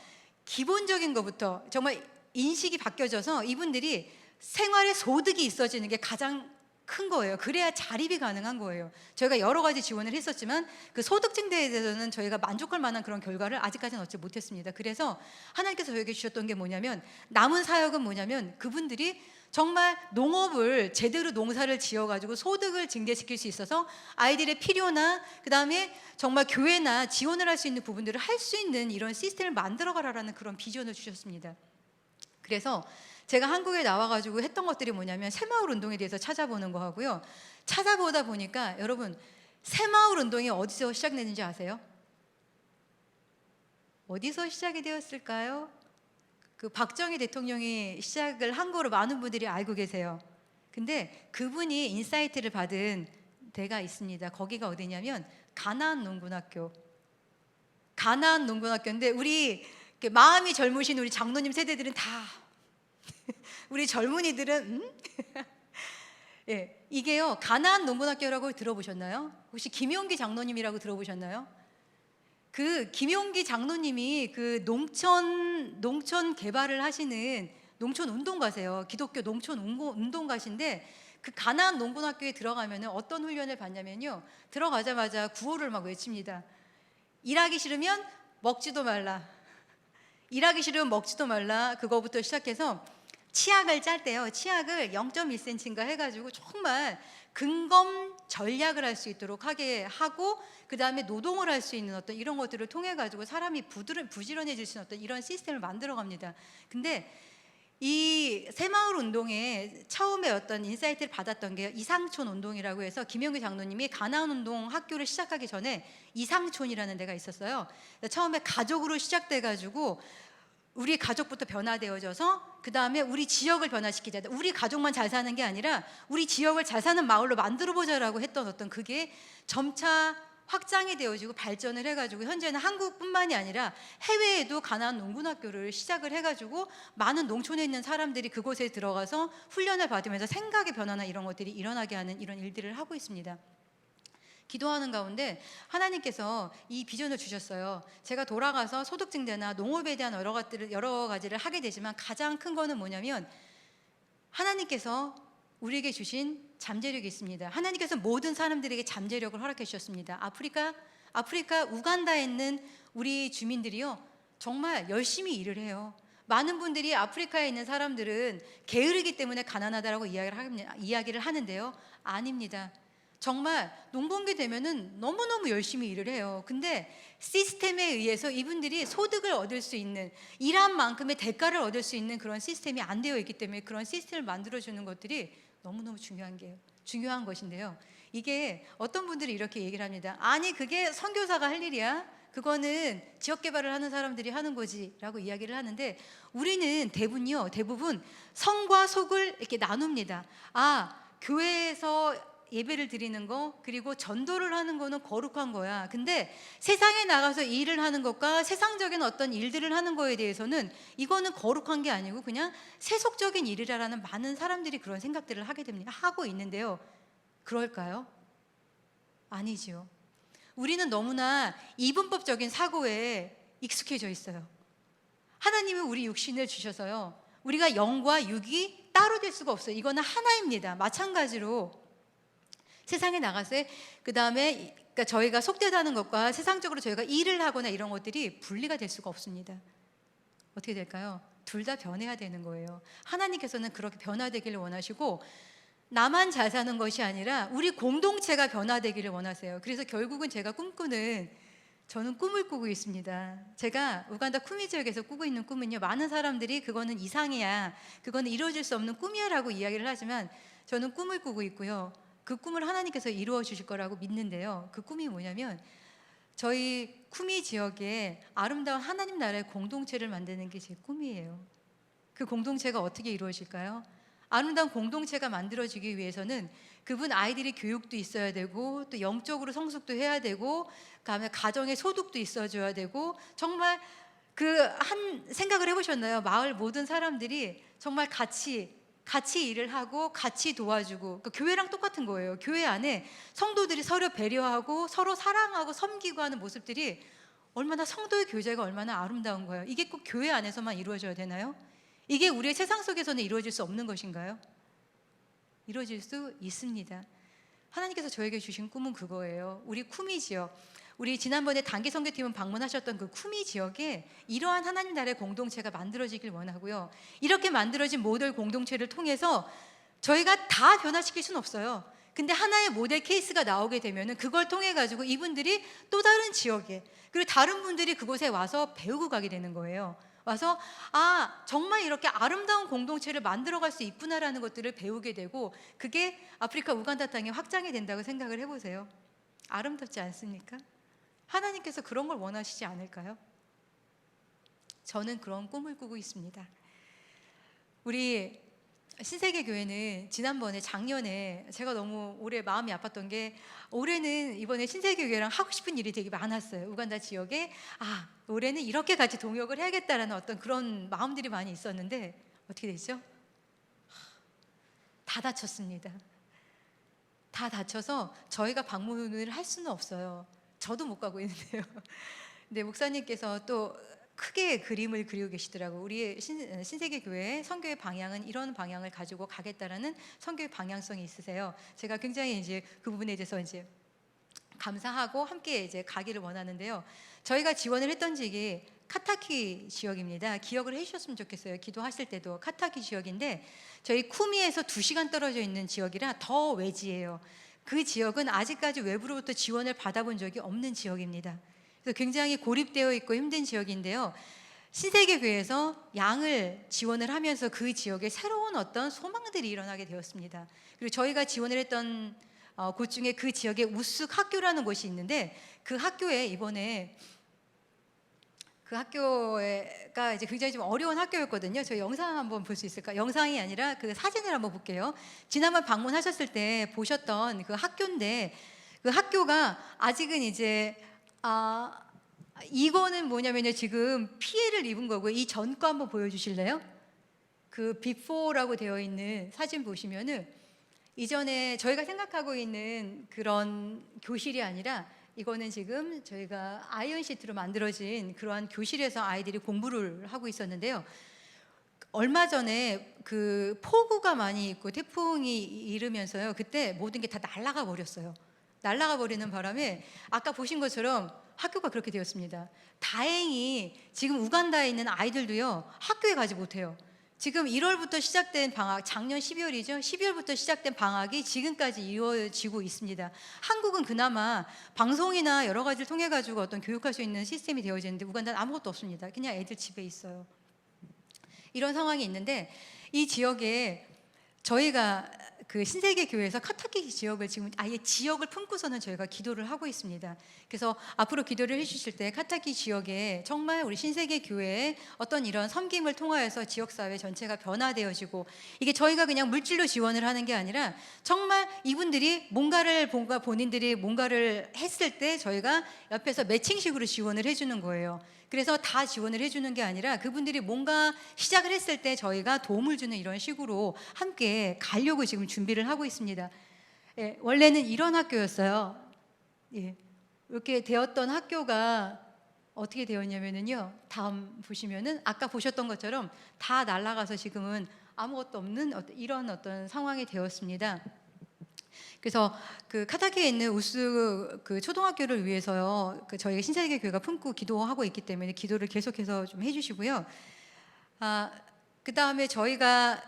[SPEAKER 1] 기본적인 것부터 정말 인식이 바뀌어져서 이분들이 생활의 소득이 있어지는 게 가장 큰 거예요. 그래야 자립이 가능한 거예요. 저희가 여러 가지 지원을 했었지만 그 소득 증대에 대해서는 저희가 만족할 만한 그런 결과를 아직까지는 얻지 못했습니다. 그래서 하나님께서 저에게 주셨던 게 뭐냐면, 남은 사역은 뭐냐면 그분들이 정말 농업을 제대로 농사를 지어가지고 소득을 증대시킬 수 있어서 아이들의 필요나 그다음에 정말 교회나 지원을 할 수 있는 부분들을 할 수 있는 이런 시스템을 만들어가라라는 그런 비전을 주셨습니다. 그래서 제가 한국에 나와가지고 했던 것들이 뭐냐면 새마을 운동에 대해서 찾아보는 거 하고요. 찾아보다 보니까 여러분, 새마을 운동이 어디서 시작됐는지 아세요? 어디서 시작이 되었을까요? 그 박정희 대통령이 시작을 한 거로 많은 분들이 알고 계세요. 근데 그분이 인사이트를 받은 데가 있습니다. 거기가 어디냐면 가나안 농군학교. 가나안 농군학교인데 우리 마음이 젊으신 우리 장로님 세대들은 다 우리 젊은이들은 예, 이게요 가나안 농군학교라고 들어보셨나요? 혹시 김용기 장로님이라고 들어보셨나요? 그 김용기 장로님이 그 농촌 개발을 하시는 농촌 운동가세요. 기독교 농촌 운동가신데 그 가나안 농군학교에 들어가면은 어떤 훈련을 받냐면요. 들어가자마자 구호를 막 외칩니다. 일하기 싫으면 먹지도 말라. 일하기 싫으면 먹지도 말라. 그거부터 시작해서 치약을 짤 때요. 치약을 0.1cm인가 해가지고 정말 근검 전략을 할 수 있도록 하게 하고 그 다음에 노동을 할 수 있는 어떤 이런 것들을 통해 가지고 사람이 부지런해질 수 있는 어떤 이런 시스템을 만들어 갑니다. 근데 이 새마을 운동에 처음에 어떤 인사이트를 받았던 게 이상촌 운동이라고 해서 김영규 장로님이 가나안 운동 학교를 시작하기 전에 이상촌이라는 데가 있었어요. 처음에 가족으로 시작돼 가지고 우리 가족부터 변화되어져서 그 다음에 우리 지역을 변화시키자. 우리 가족만 잘 사는 게 아니라 우리 지역을 잘 사는 마을로 만들어보자라고 했던 어떤 그게 점차 확장이 되어지고 발전을 해가지고 현재는 한국뿐만이 아니라 해외에도 가나안 농군학교를 시작을 해가지고 많은 농촌에 있는 사람들이 그곳에 들어가서 훈련을 받으면서 생각의 변화나 이런 것들이 일어나게 하는 이런 일들을 하고 있습니다. 기도하는 가운데 하나님께서 이 비전을 주셨어요. 제가 돌아가서 소득증대나 농업에 대한 여러 가지를 하게 되지만 가장 큰 거는 뭐냐면 하나님께서 우리에게 주신 잠재력이 있습니다. 하나님께서 모든 사람들에게 잠재력을 허락해 주셨습니다. 아프리카 우간다에 있는 우리 주민들이요 정말 열심히 일을 해요. 많은 분들이 아프리카에 있는 사람들은 게으르기 때문에 가난하다라고 이야기를 하는데요. 아닙니다. 정말 농번기 되면은 너무너무 열심히 일을 해요. 근데 시스템에 의해서 이분들이 소득을 얻을 수 있는 일한 만큼의 대가를 얻을 수 있는 그런 시스템이 안 되어 있기 때문에 그런 시스템을 만들어주는 것들이 너무너무 중요한 것인데요. 이게 어떤 분들이 이렇게 얘기를 합니다. 아니 그게 선교사가 할 일이야? 그거는 지역 개발을 하는 사람들이 하는 거지 라고 이야기를 하는데 우리는 대부분 성과 속을 이렇게 나눕니다. 교회에서 예배를 드리는 거 그리고 전도를 하는 거는 거룩한 거야. 근데 세상에 나가서 일을 하는 것과 세상적인 어떤 일들을 하는 거에 대해서는 이거는 거룩한 게 아니고 그냥 세속적인 일이라는 많은 사람들이 그런 생각들을 하고 있는데요. 그럴까요? 아니지요. 우리는 너무나 이분법적인 사고에 익숙해져 있어요. 하나님은 우리 육신을 주셔서요. 우리가 영과 육이 따로 될 수가 없어요. 이거는 하나입니다. 마찬가지로 세상에 나가서 그 다음에 그러니까 저희가 속되다는 것과 세상적으로 저희가 일을 하거나 이런 것들이 분리가 될 수가 없습니다. 어떻게 될까요? 둘 다 변해야 되는 거예요. 하나님께서는 그렇게 변화되기를 원하시고 나만 잘 사는 것이 아니라 우리 공동체가 변화되기를 원하세요. 그래서 결국은 저는 꿈을 꾸고 있습니다. 제가 우간다 쿠미 지역에서 꾸고 있는 꿈은요. 많은 사람들이 그거는 이상이야, 그거는 이루어질 수 없는 꿈이야 라고 이야기를 하지만 저는 꿈을 꾸고 있고요. 그 꿈을 하나님께서 이루어 주실 거라고 믿는데요. 그 꿈이 뭐냐면 저희 쿠미 지역에 아름다운 하나님 나라의 공동체를 만드는 게 제 꿈이에요. 그 공동체가 어떻게 이루어질까요? 아름다운 공동체가 만들어지기 위해서는 그분 아이들이 교육도 있어야 되고 또 영적으로 성숙도 해야 되고 그다음에 가정의 소득도 있어줘야 되고 정말 한 생각을 해보셨나요? 마을 모든 사람들이 정말 같이 일을 하고 같이 도와주고 그러니까 교회랑 똑같은 거예요. 교회 안에 성도들이 서로 배려하고 서로 사랑하고 섬기고 하는 모습들이 얼마나 성도의 교제가 얼마나 아름다운 거예요. 이게 꼭 교회 안에서만 이루어져야 되나요? 이게 우리의 세상 속에서는 이루어질 수 없는 것인가요? 이루어질 수 있습니다. 하나님께서 저에게 주신 꿈은 그거예요. 우리 쿠미 지역, 우리 지난번에 단기 선교팀은 방문하셨던 그 쿠미 지역에 이러한 하나님 나라의 공동체가 만들어지길 원하고요. 이렇게 만들어진 모델 공동체를 통해서 저희가 다 변화시킬 수는 없어요. 근데 하나의 모델 케이스가 나오게 되면은 그걸 통해 가지고 이분들이 또 다른 지역에 그리고 다른 분들이 그곳에 와서 배우고 가게 되는 거예요. 와서 정말 이렇게 아름다운 공동체를 만들어갈 수 있구나라는 것들을 배우게 되고 그게 아프리카 우간다 땅에 확장이 된다고 생각을 해보세요. 아름답지 않습니까? 하나님께서 그런 걸 원하시지 않을까요? 저는 그런 꿈을 꾸고 있습니다. 우리 신세계교회는 지난번에 작년에 제가 너무 올해 마음이 아팠던 게, 올해는 이번에 신세계교회랑 하고 싶은 일이 되게 많았어요. 우간다 지역에 올해는 이렇게 같이 동역을 해야겠다라는 어떤 그런 마음들이 많이 있었는데 어떻게 됐죠? 다 다쳤습니다. 다 다쳐서 저희가 방문을 할 수는 없어요. 저도 못 가고 있는데요. 근데 목사님께서 또 크게 그림을 그리고 계시더라고요. 우리 신세계 교회의 선교의 방향은 이런 방향을 가지고 가겠다라는 선교의 방향성이 있으세요. 제가 굉장히 이제 그 부분에 대해서 이제 감사하고 함께 이제 가기를 원하는데요. 저희가 지원을 했던 지역이 카타키 지역입니다. 기억을 해주셨으면 좋겠어요. 기도하실 때도 카타키 지역인데 저희 쿠미에서 2시간 떨어져 있는 지역이라 더 외지예요. 그 지역은 아직까지 외부로부터 지원을 받아본 적이 없는 지역입니다. 그래서 굉장히 고립되어 있고 힘든 지역인데요. 신세계교회에서 양을 지원을 하면서 그 지역에 새로운 어떤 소망들이 일어나게 되었습니다. 그리고 저희가 지원을 했던 곳 중에 그 지역에 우쓱 학교라는 곳이 있는데 그 학교에 이번에 그 학교가 이제 굉장히 좀 어려운 학교였거든요. 저희 영상 한번 볼 수 있을까? 영상이 아니라 그 사진을 한번 볼게요. 지난번 방문하셨을 때 보셨던 그 학교인데 그 학교가 아직은 이제 이거는 뭐냐면요, 지금 피해를 입은 거고요. 이 전과 한번 보여주실래요? 그 비포라고 되어 있는 사진 보시면은 이전에 저희가 생각하고 있는 그런 교실이 아니라 이거는 지금 저희가 아이언 시트로 만들어진 그러한 교실에서 아이들이 공부를 하고 있었는데요. 얼마 전에 그 폭우가 많이 있고 태풍이 이르면서요, 그때 모든 게 다 날아가 버렸어요. 날아가 버리는 바람에 아까 보신 것처럼 학교가 그렇게 되었습니다. 다행히 지금 우간다에 있는 아이들도요, 학교에 가지 못해요. 지금 1월부터 시작된 방학, 작년 12월이죠. 12월부터 시작된 방학이 지금까지 이어지고 있습니다. 한국은 그나마 방송이나 여러 가지를 통해 가지고 어떤 교육할 수 있는 시스템이 되어지는데 우간다는 아무것도 없습니다. 그냥 애들 집에 있어요. 이런 상황이 있는데 이 지역에 저희가 그 신세계 교회에서 카타키 지역을 지금 아예 지역을 품고서는 저희가 기도를 하고 있습니다. 그래서 앞으로 기도를 해주실 때 카타키 지역에 정말 우리 신세계 교회의 어떤 이런 섬김을 통하여서 지역사회 전체가 변화되어지고, 이게 저희가 그냥 물질로 지원을 하는 게 아니라 정말 이분들이 본인들이 뭔가를 했을 때 저희가 옆에서 매칭식으로 지원을 해주는 거예요. 그래서 다 지원을 해주는 게 아니라 그분들이 뭔가 시작을 했을 때 저희가 도움을 주는 이런 식으로 함께 가려고 지금 준비를 하고 있습니다. 예, 원래는 이런 학교였어요. 예, 이렇게 되었던 학교가 어떻게 되었냐면요, 다음 보시면은 아까 보셨던 것처럼 다 날아가서 지금은 아무것도 없는 이런 어떤 상황이 되었습니다. 그래서 그 카타키에 있는 우스 그 초등학교를 위해서요, 그 저희가 신세계 교회가 품고 기도하고 있기 때문에 기도를 계속해서 좀 해주시고요. 그 다음에 저희가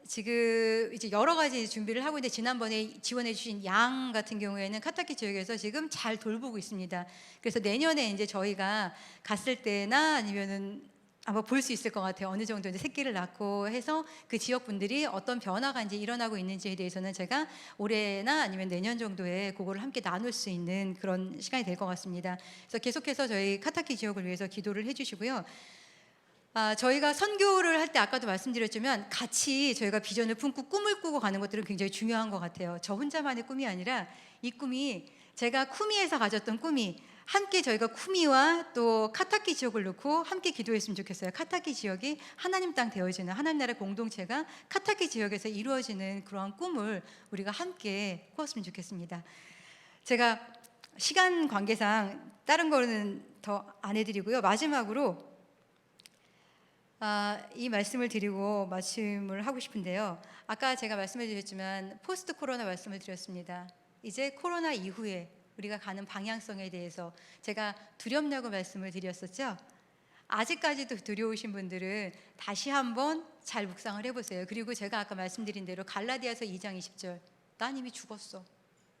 [SPEAKER 1] 지금 이제 여러 가지 준비를 하고 있는데, 지난번에 지원해주신 양 같은 경우에는 카타키 지역에서 지금 잘 돌보고 있습니다. 그래서 내년에 이제 저희가 갔을 때나 아니면은 아마 볼 수 있을 것 같아요. 어느 정도 이제 새끼를 낳고 해서 그 지역 분들이 어떤 변화가 이제 일어나고 있는지에 대해서는 제가 올해나 아니면 내년 정도에 그거를 함께 나눌 수 있는 그런 시간이 될 것 같습니다. 그래서 계속해서 저희 카타키 지역을 위해서 기도를 해주시고요. 저희가 선교를 할 때 아까도 말씀드렸지만 같이 저희가 비전을 품고 꿈을 꾸고 가는 것들은 굉장히 중요한 것 같아요. 저 혼자만의 꿈이 아니라 이 꿈이 제가 쿠미에서 가졌던 꿈이 함께 저희가 쿠미와 또 카타키 지역을 놓고 함께 기도했으면 좋겠어요. 카타키 지역이 하나님 땅 되어지는, 하나님 나라의 공동체가 카타키 지역에서 이루어지는 그러한 꿈을 우리가 함께 꾸었으면 좋겠습니다. 제가 시간 관계상 다른 거는 더 안 해드리고요. 마지막으로 이 말씀을 드리고 말씀을 하고 싶은데요. 아까 제가 말씀해 주셨지만 포스트 코로나 말씀을 드렸습니다. 이제 코로나 이후에 우리가 가는 방향성에 대해서 제가 두렵냐고 말씀을 드렸었죠. 아직까지도 두려우신 분들은 다시 한번 잘 묵상을 해보세요. 그리고 제가 아까 말씀드린 대로 갈라디아서 2장 20절, 난 이미 죽었어.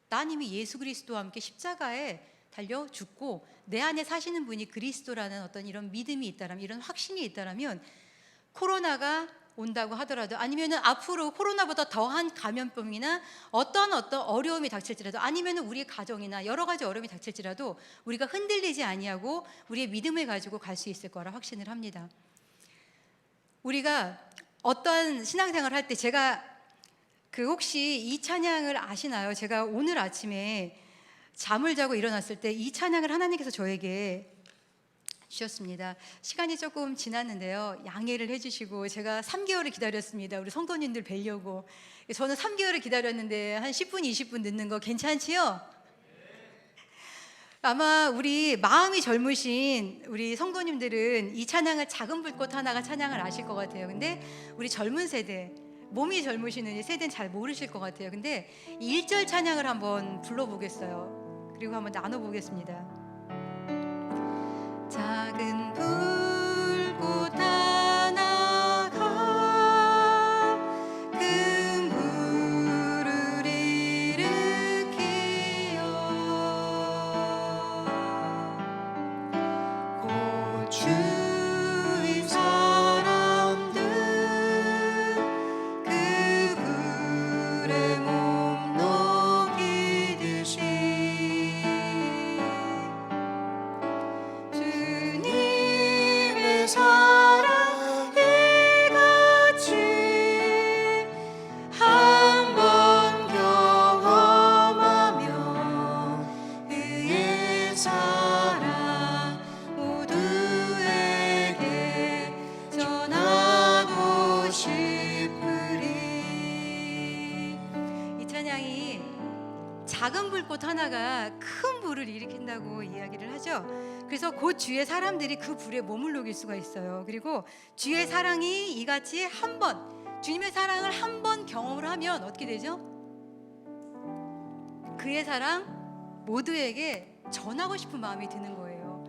[SPEAKER 1] 난 이미 예수 그리스도와 함께 십자가에 달려 죽고 내 안에 사시는 분이 그리스도라는 어떤 이런 믿음이 있다라면, 이런 확신이 있다라면 코로나가 온다고 하더라도, 아니면은 앞으로 코로나보다 더한 감염병이나 어떤 어려움이 닥칠지라도, 아니면은 우리 가정이나 여러 가지 어려움이 닥칠지라도 우리가 흔들리지 아니하고 우리의 믿음을 가지고 갈 수 있을 거라 확신을 합니다. 우리가 어떤 신앙생활을 할 때, 제가 혹시 이 찬양을 아시나요? 제가 오늘 아침에 잠을 자고 일어났을 때 이 찬양을 하나님께서 저에게 주셨습니다. 시간이 조금 지났는데요, 양해를 해주시고 제가 3개월을 기다렸습니다. 우리 성도님들 뵈려고. 저는 3개월을 기다렸는데 한 10분, 20분 늦는 거 괜찮지요? 아마 우리 마음이 젊으신 우리 성도님들은 이 찬양을 작은 불꽃 하나가 찬양을 아실 것 같아요. 근데 우리 젊은 세대, 몸이 젊으신 이 세대는 잘 모르실 것 같아요. 근데 1절 찬양을 한번 불러보겠어요. 그리고 한번 나눠보겠습니다. 작은 불꽃 하나가 큰 불을 일으키어 곧 주위 사람들 그 불에 몸 녹이듯이 주님의 사랑이 같이 한번 경험하며 그의 사랑 모두에게 전하고 싶으리. 이 찬양이 작은 불꽃 하나가 큰 불을 일으킨다고 이야기를 하죠. 그래서 곧 주의 사람들이 그 불에 몸을 녹일 수가 있어요. 그리고 주의 사랑이 이같이 주님의 사랑을 한 번 경험을 하면 어떻게 되죠? 그의 사랑 모두에게 전하고 싶은 마음이 드는 거예요.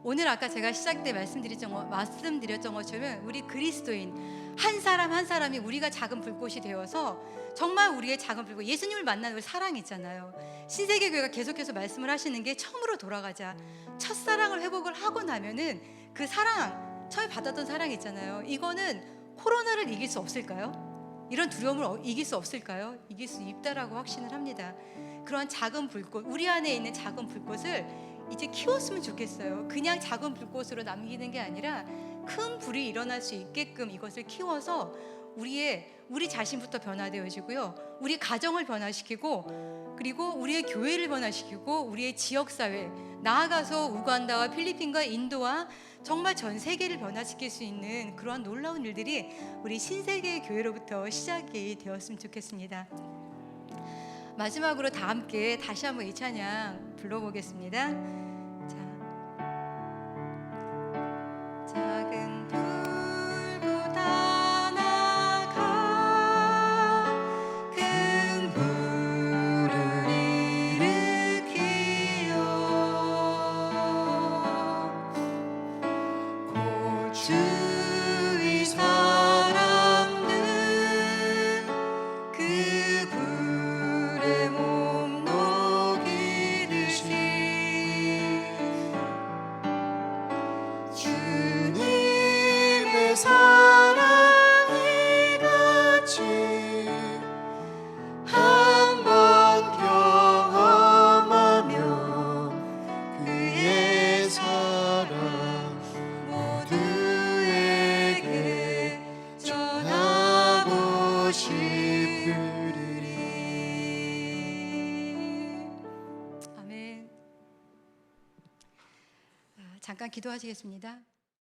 [SPEAKER 1] 오늘 아까 제가 시작 때 말씀드렸던 것처럼 우리 그리스도인 한 사람 한 사람이 우리가 작은 불꽃이 되어서 정말 우리의 작은 불꽃, 예수님을 만나는 우리 사랑이 있잖아요. 신세계교회가 계속해서 말씀을 하시는 게 처음으로 돌아가자, 첫사랑을 회복을 하고 나면은 그 사랑, 처음에 받았던 사랑이 있잖아요. 이거는 코로나를 이길 수 없을까요? 이런 두려움을 이길 수 없을까요? 이길 수 있다라고 확신을 합니다. 그런 작은 불꽃, 우리 안에 있는 작은 불꽃을 이제 키웠으면 좋겠어요. 그냥 작은 불꽃으로 남기는 게 아니라 큰 불이 일어날 수 있게끔 이것을 키워서 우리 자신부터 변화되어지고요, 우리 가정을 변화시키고, 그리고 우리의 교회를 변화시키고, 우리의 지역사회, 나아가서 우간다와 필리핀과 인도와 정말 전 세계를 변화시킬 수 있는 그러한 놀라운 일들이 우리 신세계 교회로부터 시작이 되었으면 좋겠습니다. 마지막으로 다 함께 다시 한번 이 찬양 불러보겠습니다. 작은 불꽃 하나가 큰 불을 일으키어 곧 주위 사람들 그 불에 몸 녹이듯이 주님의 사랑이 같이 한번 경험하며 그의 사랑 모두에게 전하고 싶으리. 아멘. 잠깐 기도하시겠습니다.